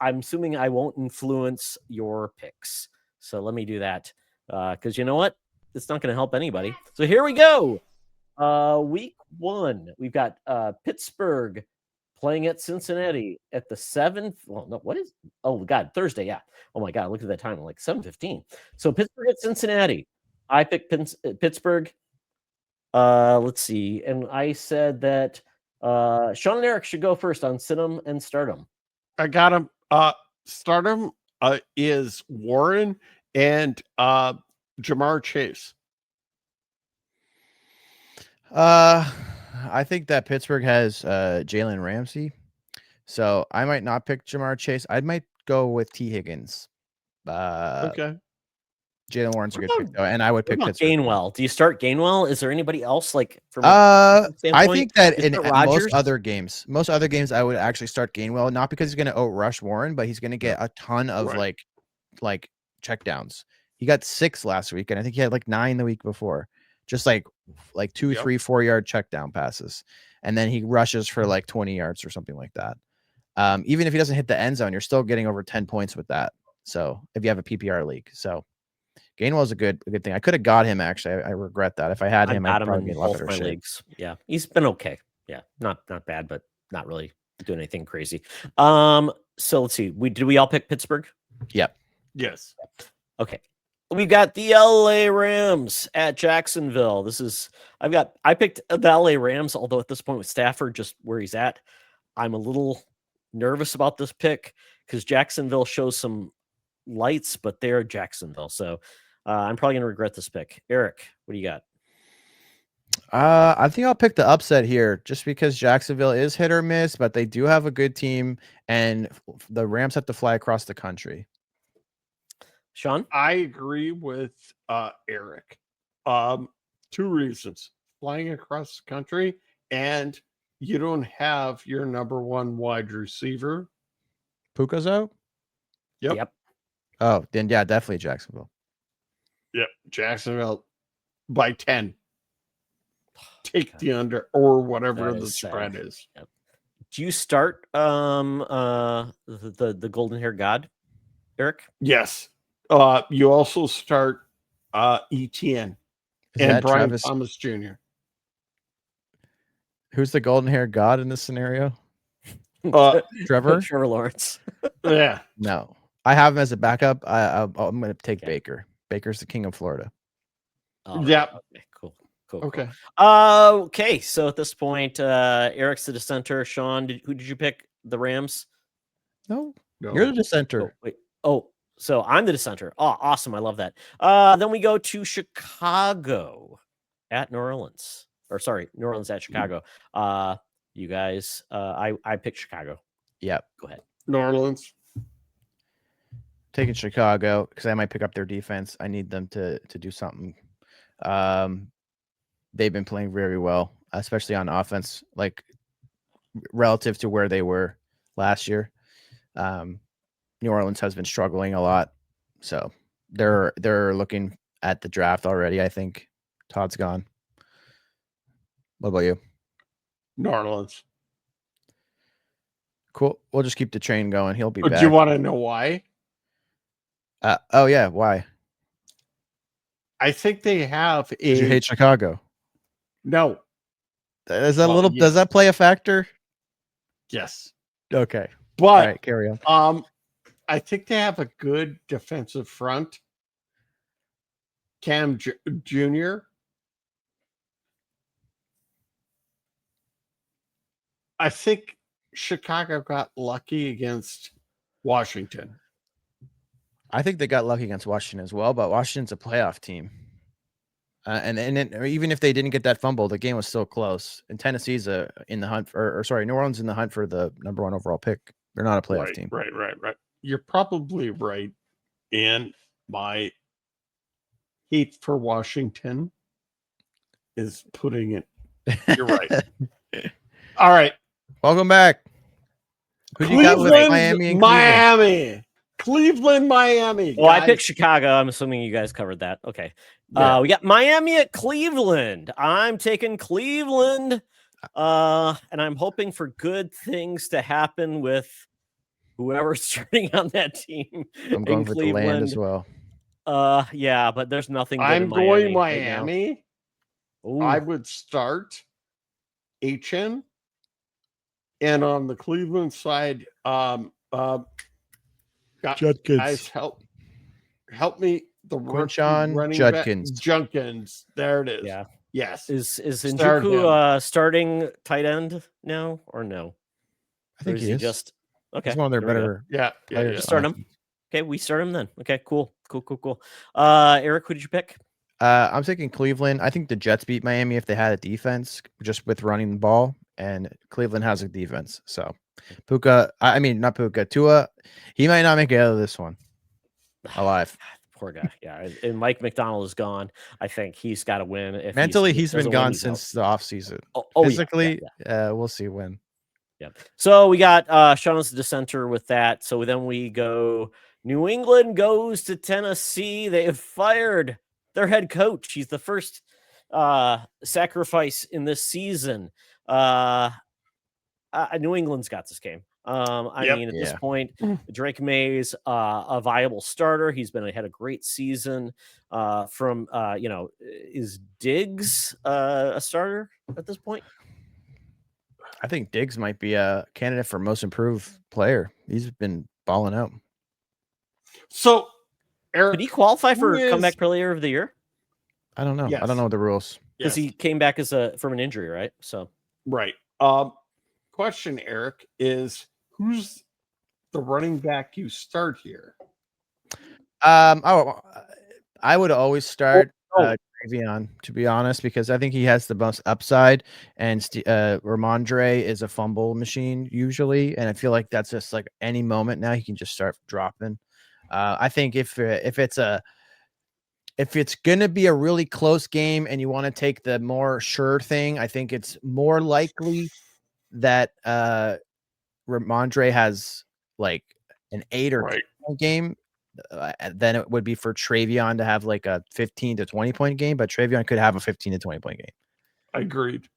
I'm assuming I won't influence your picks. So let me do that. Because you know what? It's not going to help anybody. So here we go. Week 1, we've got Pittsburgh playing at Cincinnati at the 7th. Well, no, what is? Oh God, Thursday. Yeah. Oh my God, look at that time. Like 7:15. So Pittsburgh at Cincinnati. I picked Pittsburgh. Let's see. And I said that Sean and Eric should go first on Sit 'em and Start 'em. I got him. Stardom is Warren and Jamar Chase. I think that Pittsburgh has Jalen Ramsey, so I might not pick Jamar Chase. I might go with T. Higgins. Okay. Jalen Warren's a good pick though, and I would pick Pittsburgh. Gainwell. Do you start Gainwell? Is there anybody else like from? I think that in Rodgers? most other games, I would actually start Gainwell, not because he's going to outrush Warren, but he's going to get a ton of like checkdowns. He got 6 last week, and I think he had like 9 the week before. Just like 2, 3, 4 yard check down passes. And then he rushes for like 20 yards or something like that. Even if he doesn't hit the end zone, you're still getting over 10 points with that. So if you have a PPR league. So Gainwell's a good thing. I could have got him actually. I regret that. If I had him, I'd probably be a lot better shape. Leagues. Yeah. He's been okay. Yeah. Not bad, but not really doing anything crazy. So let's see. Did we all pick Pittsburgh? Yep. Yes. Okay. We've got the LA Rams at Jacksonville. I picked the LA Rams, although at this point with Stafford just where he's at, I'm a little nervous about this pick because Jacksonville shows some lights, but they're Jacksonville. So I'm probably going to regret this pick. Eric, what do you got? I think I'll pick the upset here just because Jacksonville is hit or miss, but they do have a good team and the Rams have to fly across the country. Sean? I agree with Eric. 2 reasons: flying across the country, and you don't have your number one wide receiver. Puka's out? Yep. Oh, then yeah, definitely Jacksonville. Yep. Jacksonville by 10. Take the under or whatever That the is sad. spread is. Yep. Do you start the golden hair god, Eric? Yes. You also start ETN Is and that Brian Travis? Thomas Jr. Who's the golden hair god in this scenario? Trevor? Trevor Lawrence. Yeah. No, I have him as a backup. I'm going to take Okay. Baker. Baker's the king of Florida. All right. Yep. Okay. Cool. Cool. Okay. Okay. So at this point, Eric's the dissenter. Sean, who did you pick? The Rams. No, No. you're the dissenter. Oh, wait. Oh, so I'm the dissenter. Oh, awesome. I love that. Then we go to Chicago at New Orleans. Or sorry, New Orleans at Chicago. You guys, I picked Chicago. Yep. Go ahead. New Orleans. Taking Chicago because I might pick up their defense. I need them to do something. They've been playing very well, especially on offense, like relative to where they were last year. New Orleans has been struggling a lot, so they're looking at the draft already. I think Todd's gone. What about you? New Orleans. Cool. We'll just keep the train going. He'll be Do back. you want to know why? Oh yeah, why? I think they have a. Did you hate Chicago? No. Is that Well, a little? yeah. Does that play a factor? Yes. Okay. But All right, carry on. I think they have a good defensive front. Cam Jr. I think Chicago got lucky against Washington. I think they got lucky against Washington as well, but Washington's a playoff team. And even if they didn't get that fumble, the game was still close. And Tennessee's in the hunt, or sorry, New Orleans in the hunt for the number 1 overall pick. They're not a playoff team. Right. You're probably right. And my hate for Washington is putting it. You're right. All right. Welcome back. Who you got with Miami and Cleveland? Cleveland, Miami. Well, I guys. picked Chicago. I'm assuming you guys covered that. Okay. Yeah. We got Miami at Cleveland. I'm taking Cleveland. And I'm hoping for good things to happen with whoever's starting on that team. I'm going in for Cleveland. the land as well. Yeah, but there's nothing good I'm in going Miami. Miami. Right now. I would start HN. And on the Cleveland side, Judkins. guys, help me. The Quinshon running Judkins. back, Junkins. There it is. Yeah. Yes. Is Start Njoku starting tight end now or no? I think Or he is. just okay. He's one of their there we go. better Yeah. players. Just start him. Okay, we start him then. Okay, cool. Eric, who did you pick? I'm taking Cleveland. I think the Jets beat Miami if they had a defense, just with running the ball, and Cleveland has a defense. So Puka, I mean not Puka, Tua, he might not make it out of this one alive. Poor guy. Yeah, and Mike McDonald is gone. I think he's got to win. If Mentally, he's been doesn't win, gone he's since out. the offseason. Yeah, Physically, yeah. We'll see when. Yeah. So we got Sean as the dissenter with that. So then we go. New England goes to Tennessee. They have fired their head coach. He's the first sacrifice in this season. New England's got this game. I mean, at this point, Drake May's a viable starter. He's had a great season. Is Diggs a starter at this point? I think Diggs might be a candidate for most improved player. He's been balling out. So, Eric, could he qualify for comeback player of the year? I don't know. Yes. I don't know the rules because he came back from an injury, right? So right. Question, Eric, is who's the running back you start here? I would always start Travion, to be honest, because I think he has the most upside, and Ramondre is a fumble machine usually, and I feel like that's just like any moment now he can just start dropping. I think if it's gonna be a really close game and you want to take the more sure thing, I think it's more likely that Ramondre has like an 8 or Right. 10 game than it would be for Travion to have like a 15 to 20 point game. But Travion could have a 15 to 20 point game. Agreed.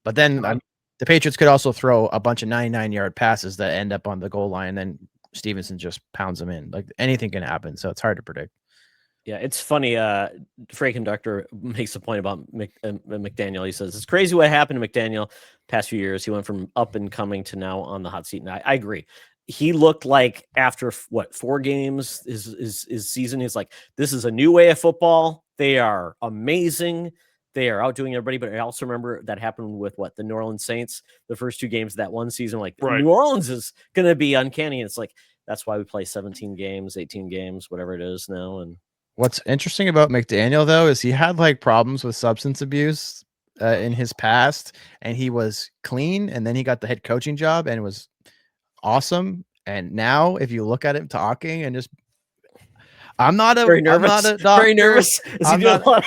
But then the Patriots could also throw a bunch of 99-yard passes that end up on the goal line, and then Stevenson just pounds them in. Like anything can happen, so it's hard to predict. Yeah, it's funny. Frey Conductor makes a point about McDaniel. He says it's crazy what happened to McDaniel past few years. He went from up and coming to now on the hot seat. And I agree. He looked like after 4 games, his season, he's like, this is a new way of football. They are amazing. They are outdoing everybody. But I also remember that happened with the New Orleans Saints, the first 2 games of that one season. Like Right. New Orleans is going to be uncanny. And it's like, that's why we play 17 games, 18 games, whatever it is now. And what's interesting about McDaniel though is he had like problems with substance abuse in his past, and he was clean, and then he got the head coaching job and it was awesome. And now if you look at him talking and just I'm not a doctor. Very nervous. Is he doing a lot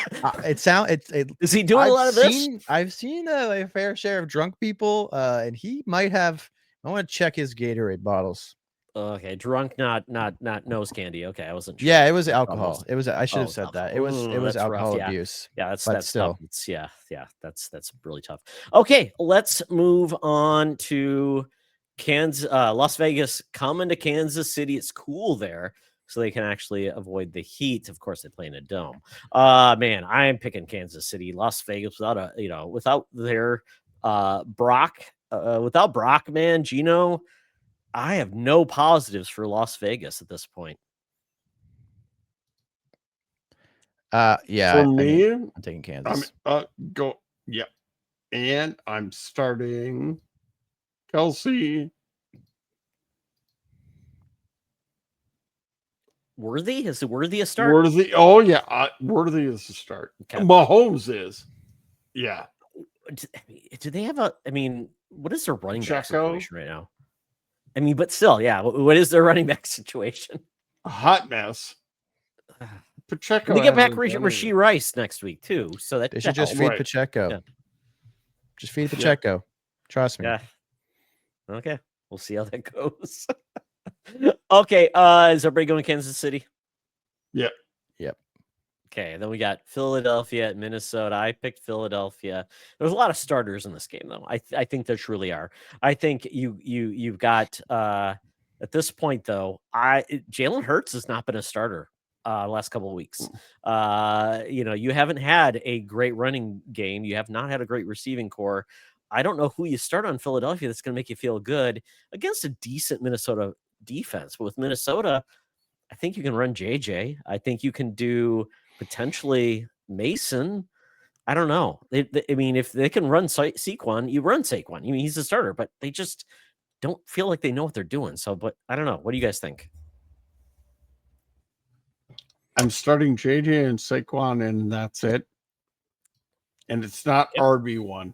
is he doing a lot of this? I've seen a fair share of drunk people, and he might have. I want to check his Gatorade bottles. Okay, drunk, not nose candy. Okay, I wasn't sure. Yeah, it was alcohol. It was. I should have said that. It was alcohol rough. abuse. Yeah, that's still. tough. That's really tough. Okay, let's move on to Kansas, Las Vegas. Coming to Kansas City. It's cool there, so they can actually avoid the heat. Of course, they play in a dome. Man, I am picking Kansas City. Las Vegas without their Brock, without Brock, man, Gino. I have no positives for Las Vegas at this point. Yeah. For me, I'm taking Kansas. Go. Yeah. And I'm starting Kelsey. Worthy? Is it Worthy a start? Worthy. Oh, yeah. Worthy is the start. Okay. Mahomes is. Yeah. Do they have what is their running back Pacheco? situation right now? But still, yeah. What is their running back situation? A hot mess. Pacheco. They get back Rashee Rice next week too, so that They should just feed Pacheco. Yeah. Just feed Pacheco. Trust me. Yeah. Okay, we'll see how that goes. Okay, is everybody going to Kansas City? Yep. Okay, then we got Philadelphia at Minnesota. I picked Philadelphia. There's a lot of starters in this game, though. I think there truly are. I think you've got at this point, though. Jalen Hurts has not been a starter last couple of weeks. You haven't had a great running game. You have not had a great receiving core. I don't know who you start on Philadelphia that's going to make you feel good against a decent Minnesota defense. But with Minnesota, I think you can run JJ. I think you can do potentially Mason. I don't know. If they can run Saquon, you run Saquon. He's a starter, but they just don't feel like they know what they're doing. So, but I don't know. What do you guys think? I'm starting JJ and Saquon, and that's it. And it's not RB1.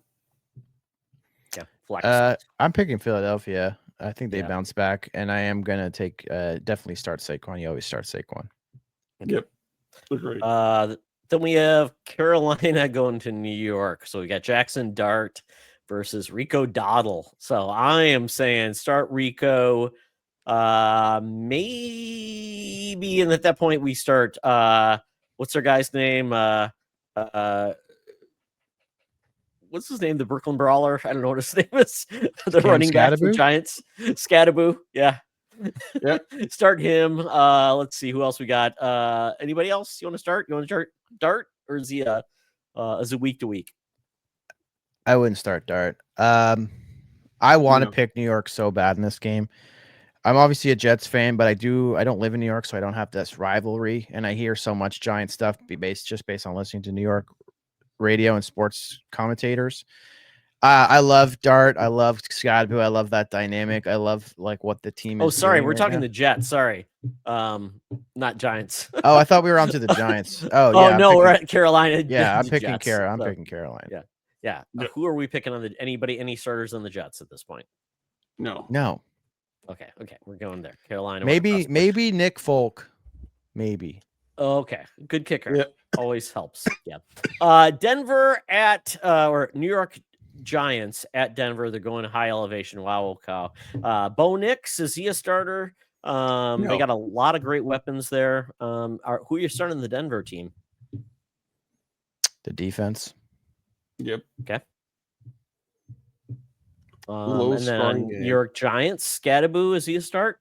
Yeah, flex. I'm picking Philadelphia. I think they bounce back, and I am gonna take definitely start Saquon. You always start Saquon. Yep. Agreed. Then we have Carolina going to New York. So we got Jackson Dart versus Rico Dowdle. So I am saying start Rico. Maybe, and at that point we start what's their guy's name? What's his name? The Brooklyn Brawler. I don't know what his name is. The running back for Giants. Scattaboo. Yeah. Yep. Start him. Let's see who else we got. Anybody else you want to start? You want to start Dart, or is he is it week to week? I wouldn't start Dart. I want to pick New York so bad in this game. I'm obviously a Jets fan, but I don't live in New York, so I don't have this rivalry, and I hear so much Giant stuff based on listening to New York radio and sports commentators. I love Dart. I love Scottaboo. I love that dynamic. I love what the team is. Oh, sorry, we're right talking now. the Jets. Sorry, not Giants. Oh, I thought we were on to the Giants. Oh, yeah. No, we're at Carolina. Yeah, I'm picking Jets, Carolina. I'm so. picking Carolina. Yeah. Who are we picking on any starters on the Jets at this point? No. Okay, we're going there. Carolina. Maybe Nick Folk. Maybe. Okay, good kicker. Yeah. Always helps. Yeah. Denver at or New York Giants at Denver. They're going high elevation. Wow, cow. Bo Nix, is he a starter? They No. got a lot of great weapons there. Who are you starting in the Denver team? The defense. Yep. Okay. Low And scoring then game. New York Giants, Scadaboo, is he a start?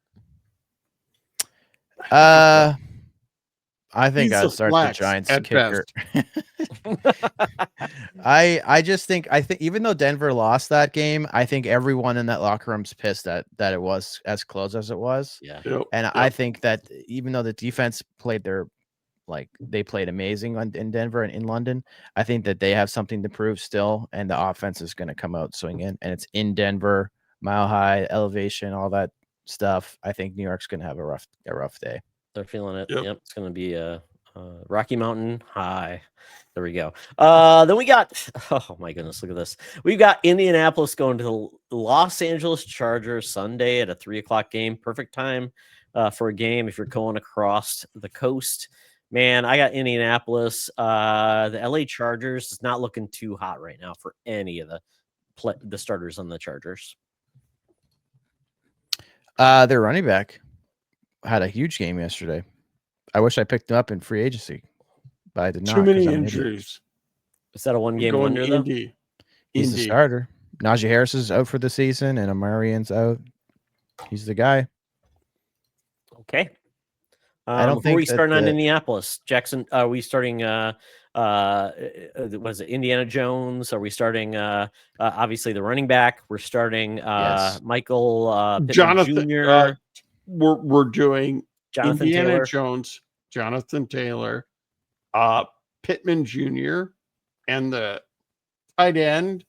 I think He's I'd a start the flex Giants at kicker. I just think even though Denver lost that game, I think everyone in that locker room's pissed that it was as close as it was. Yeah. Yep. And I think that even though the defense played they played amazing in Denver and in London, I think that they have something to prove still, and the offense is going to come out swinging. And it's in Denver, mile high elevation, all that stuff. I think New York's going to have a rough day. They're feeling it. Yep. Yep. It's going to be a Rocky Mountain High. There we go. Then we got, oh my goodness, look at this. We've got Indianapolis going to the Los Angeles Chargers Sunday at a 3:00 game. Perfect time for a game if you're going across the coast. Man, I got Indianapolis. The LA Chargers is not looking too hot right now for any of the starters on the Chargers. Their running back had a huge game yesterday. I wish I picked him up in free agency, but I did not. Too many 'cause I'm an idiot. injuries. Is that a one-game Going wonder, though? Indy. He's the starter. Najee Harris is out for the season, and Amarian's out. He's the guy. Okay. I don't Who think are we that starting on Indianapolis? Jackson, are we starting was it Indiana Jones? Are we starting obviously the running back? We're starting Yes. Michael Pittman Jonathan. Jr. We're doing Jonathan Indiana Taylor. Jones, Jonathan Taylor, Pittman Jr., and the tight end.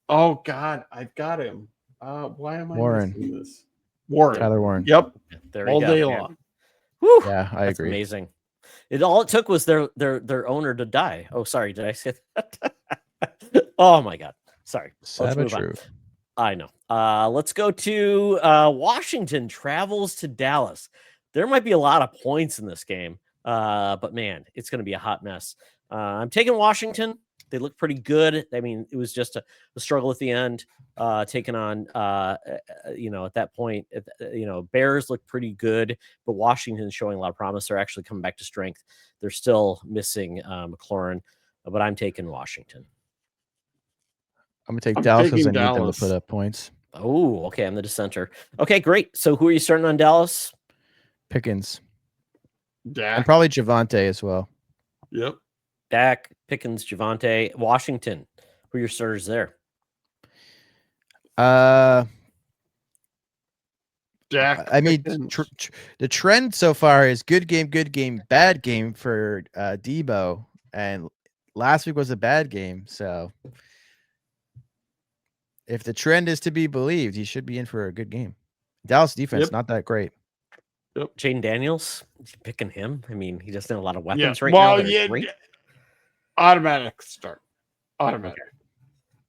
Oh God, I've got him. Why am I Warren. missing this? Warren. Tyler Warren. Yep. There All you go. day man. long. Whew, Yeah, I that's agree. amazing. All it took was their owner to die. Oh, sorry, did I say that? Oh my God. Sorry. Let's move on. Truth. I know. Let's go to Washington travels to Dallas. There might be a lot of points in this game, but man, it's going to be a hot mess. I'm taking Washington. They look pretty good. I mean, it was just a struggle at the end, taking on, at that point, Bears look pretty good, but Washington's showing a lot of promise. They're actually coming back to strength. They're still missing McLaurin, but I'm taking Washington. I'm gonna take Dallas because I taking need them to Dallas. put up points. Oh, okay. I'm the dissenter. Okay, great. So who are you starting on Dallas? Pickens Dak. and probably Javante as well. Yep. Dak, Pickens, Javante, Washington. Who are your starters there? Dak. I mean, Pickens. the trend so far is good game, bad game for Debo, and last week was a bad game. So if the trend is to be believed, he should be in for a good game. Dallas defense Yep. not that great. Jaden Daniels, you picking him? I mean, he doesn't have a lot of Yeah. weapons right Well, now. that are yeah. great. Automatic start. Automatic.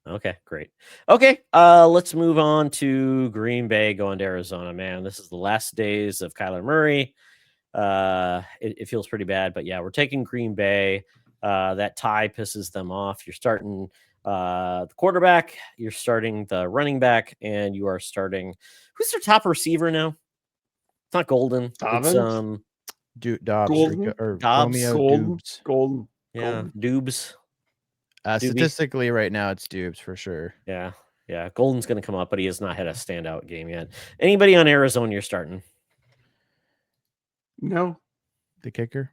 Okay, great. Okay, let's move on to Green Bay going to Arizona. Man, this is the last days of Kyler Murray. It feels pretty bad, but yeah, we're taking Green Bay. That tie pisses them off. You're starting the quarterback, you're starting the running back, and you are starting who's their top receiver now? It's not Golden. Dobbins? It's Dobbs Golden? or Dobbs? Romeo Golden. Dubes. Golden. yeah, Dubes. Statistically, right now it's Dubes for sure. Yeah. Golden's going to come up, but he has not had a standout game yet. Anybody on Arizona you're starting? No. The kicker.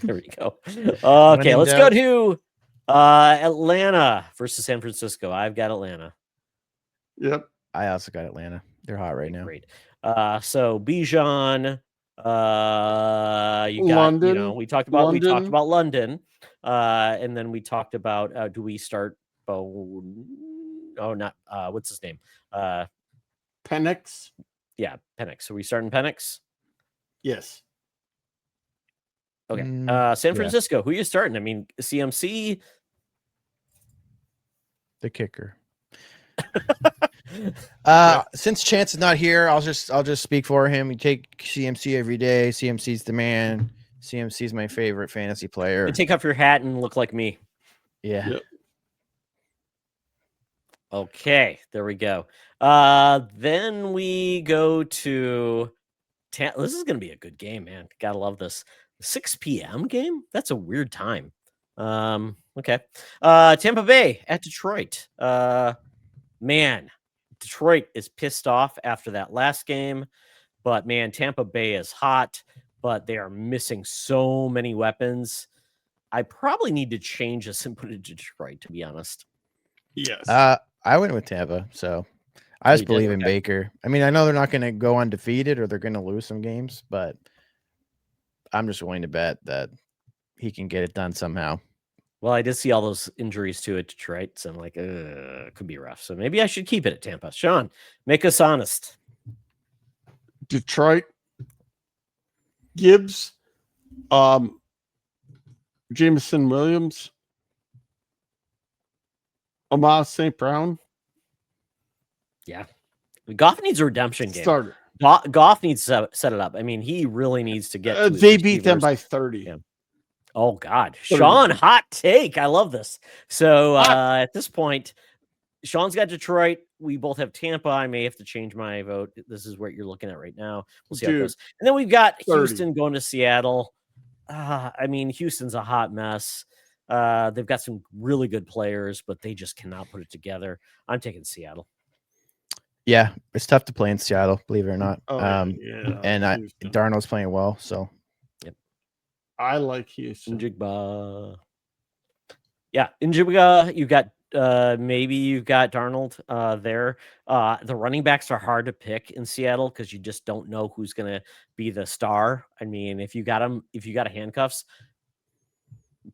There we go. Okay, let's go doubt. to Atlanta versus San Francisco. I've got Atlanta. Yep. I also got Atlanta. They're hot right now. Great. So Bijan, you got London. we talked about London, and then we talked about do we start Bone? Oh, not what's his name? Penix. Yeah, Penix. So we starting Penix? Yes. Okay. Yeah. San Francisco, who are you starting? I mean, CMC. The kicker. Since Chance is not here, I'll just speak for him. You take CMC every day. CMC's the man. CMC's my favorite fantasy player. And take off your hat and look like me. Yeah. Yep. Okay, there we go. Then we go to this is going to be a good game, man. Gotta love this. 6 p.m. game? That's a weird time. Okay. Tampa Bay at Detroit. Man, Detroit is pissed off after that last game, but man, Tampa Bay is hot, but they are missing so many weapons. I probably need to change this and put it to Detroit, to be honest. Yes. I went with Tampa, so I just you did? believe in Okay. Baker. I mean, I know they're not going to go undefeated or they're going to lose some games, but I'm just willing to bet that he can get it done somehow. Well, I did see all those injuries to it, Detroit, so I'm like, it could be rough. So maybe I should keep it at Tampa. Sean, make us honest. Detroit, Gibbs, Jameson Williams, Amaz St. Brown. Yeah. Goff needs a redemption game. Starter. Goff needs to set it up. I mean, he really needs to get to his They beat them receivers. by 30. Yeah. Oh, God. 30. Sean, hot take. I love this. So at this point, Sean's got Detroit. We both have Tampa. I may have to change my vote. This is what you're looking at right now. We'll see how it goes. And then we've got 30. Houston going to Seattle. I mean, Houston's a hot mess. They've got some really good players, but they just cannot put it together. I'm taking Seattle. Yeah, it's tough to play in Seattle, believe it or not. And Houston. Darnold's playing well, so I like Houston. Njigba. Yeah, Njigba, you've got maybe you've got Darnold there. The running backs are hard to pick in Seattle because you just don't know who's gonna be the star. I mean, if you got handcuffs,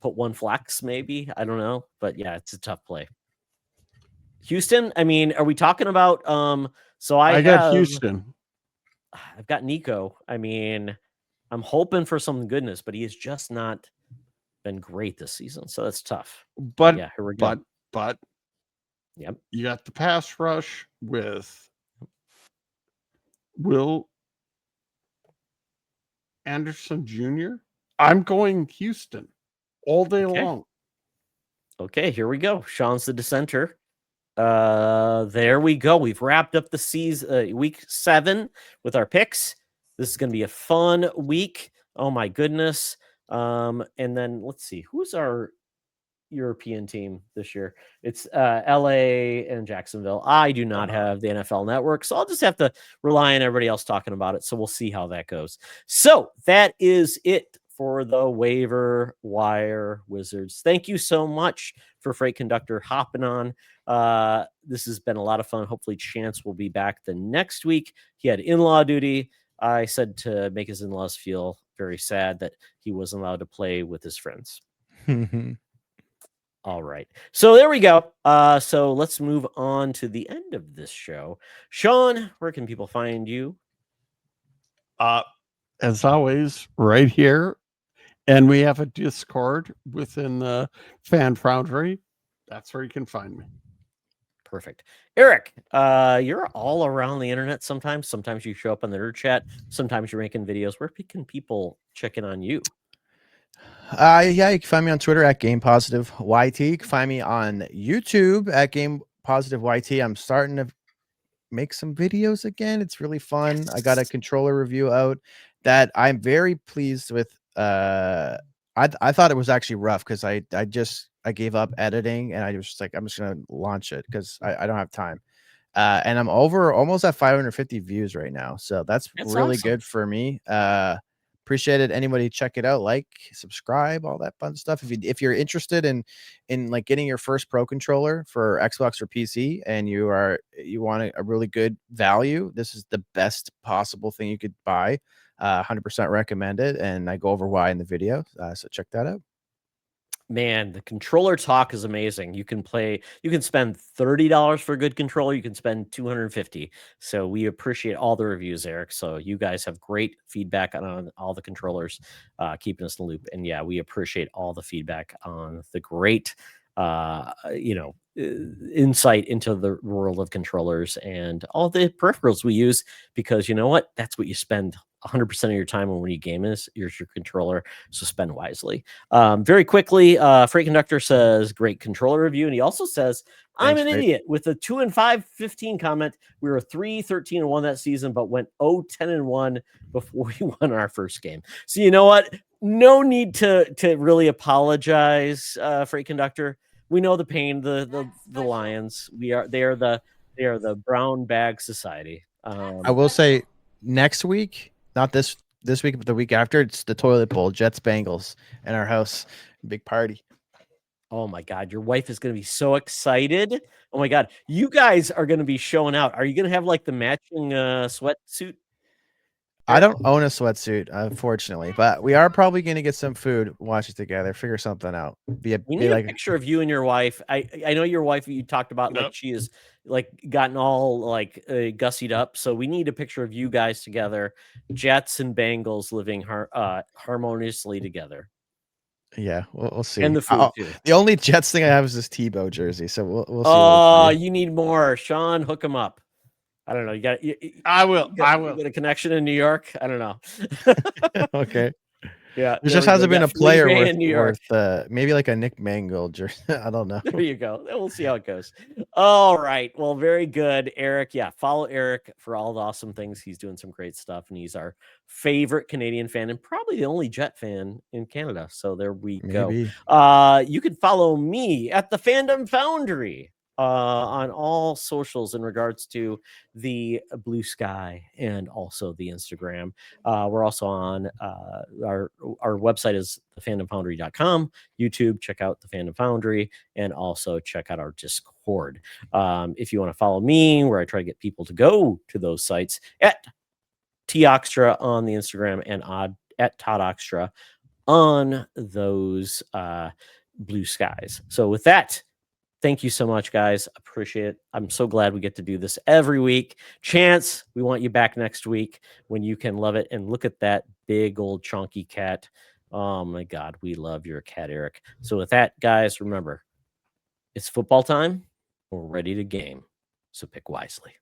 put one flex, maybe. I don't know. But yeah, it's a tough play. Houston, I mean, are we talking about so I got Houston. I've got Nico. I mean, I'm hoping for some goodness, but he has just not been great this season. So that's tough. But yeah, here we go. But yep. You got the pass rush with Will Anderson Jr. I'm going Houston all day long. Okay, here we go. Sean's the dissenter. There we go. We've wrapped up the season, week 7 with our picks. This is going to be a fun week. Oh my goodness. And then let's see, who's our European team this year? It's LA and Jacksonville. I do not have the NFL Network, so I'll just have to rely on everybody else talking about it. So we'll see how that goes. So that is it for the Waiver Wire Wizards. Thank you so much for Freight Conductor hopping on. This has been a lot of fun. Hopefully Chance will be back the next week. He had in-law duty. I said to make his in-laws feel very sad that he wasn't allowed to play with his friends. All right. So there we go. So let's move on to the end of this show. Sean, where can people find you? As always, right here. And we have a Discord within the Fan Foundry. That's where you can find me. Perfect. Eric, you're all around the internet sometimes. Sometimes you show up on the nerd chat. Sometimes you're making videos. Where can people check in on you? Yeah, you can find me on Twitter at GamePositiveYT. You can find me on YouTube at GamePositiveYT. I'm starting to make some videos again. It's really fun. I got a controller review out that I'm very pleased with. I thought it was actually rough because I gave up editing and I was just like, I'm just gonna launch it because I don't have time. And I'm almost at 550 views right now, so that's really awesome. good for me. Appreciate it. Anybody check it out, like, subscribe, all that fun stuff. If you're interested in like getting your first pro controller for Xbox or PC and you want a really good value, this is the best possible thing you could buy. 100% recommend it, and I go over why in the video. So check that out. Man, the controller talk is amazing. You can spend $30 for a good controller. You can spend $250. So we appreciate all the reviews, Eric. So you guys have great feedback on all the controllers, keeping us in the loop. And yeah, we appreciate all the feedback on the great insight into the world of controllers and all the peripherals we use, because you know what? That's what you spend 100% of your time on when you game is your controller. So spend wisely. Very quickly, Freight Conductor says, great controller review. And he also says, I'm Thanks, an Freight. idiot with a 2-5-15 comment. We were 3-13-1 that season, but went 0-10-1 before we won our first game. So you know what? No need to really apologize, Freight Conductor. We know the pain, the Lions. They are the brown bag society. I will say next week, not this week, but the week after, it's the toilet bowl, Jets Bengals in our house. Big party. Oh my God, your wife is going to be so excited. Oh my God, you guys are going to be showing out. Are you going to have like the matching sweatsuit? I don't own a sweatsuit, unfortunately, but we are probably going to get some food, watch it together, figure something out. We need a picture of you and your wife. I know your wife, you talked about Yep. like she is like gotten all like gussied up. So we need a picture of you guys together, Jets and Bengals living harmoniously together. Yeah, we'll see. And the food too. The only Jets thing I have is this Tebow jersey, so we'll see. Oh, you need more, Sean. Hook him up. I don't know. You got. I will. You got a connection in New York. I don't know. Okay. Yeah, There just hasn't been a Felipe player in New York. worth maybe like a Nick Mangold jersey. I don't know. There you go. We'll see how it goes. All right. Well, very good, Eric. Yeah, follow Eric for all the awesome things. He's doing some great stuff, and he's our favorite Canadian fan and probably the only Jet fan in Canada. So there we Maybe. go. You can follow me at the Fandom Foundry on all socials in regards to the Blue Sky and also the Instagram. We're also on our website is thefandomfoundry.com. YouTube, check out the Fandom Foundry, and also check out our Discord. If you want to follow me, where I try to get people to go to those sites, at Toxtra on the Instagram and at Toxtra on those Blue Skies. So with that, thank you so much, guys. Appreciate it. I'm so glad we get to do this every week. Chance, we want you back next week when you can love it. And look at that big old chunky cat. Oh my God, we love your cat, Eric. So with that, guys, remember, it's football time. We're ready to game. So pick wisely.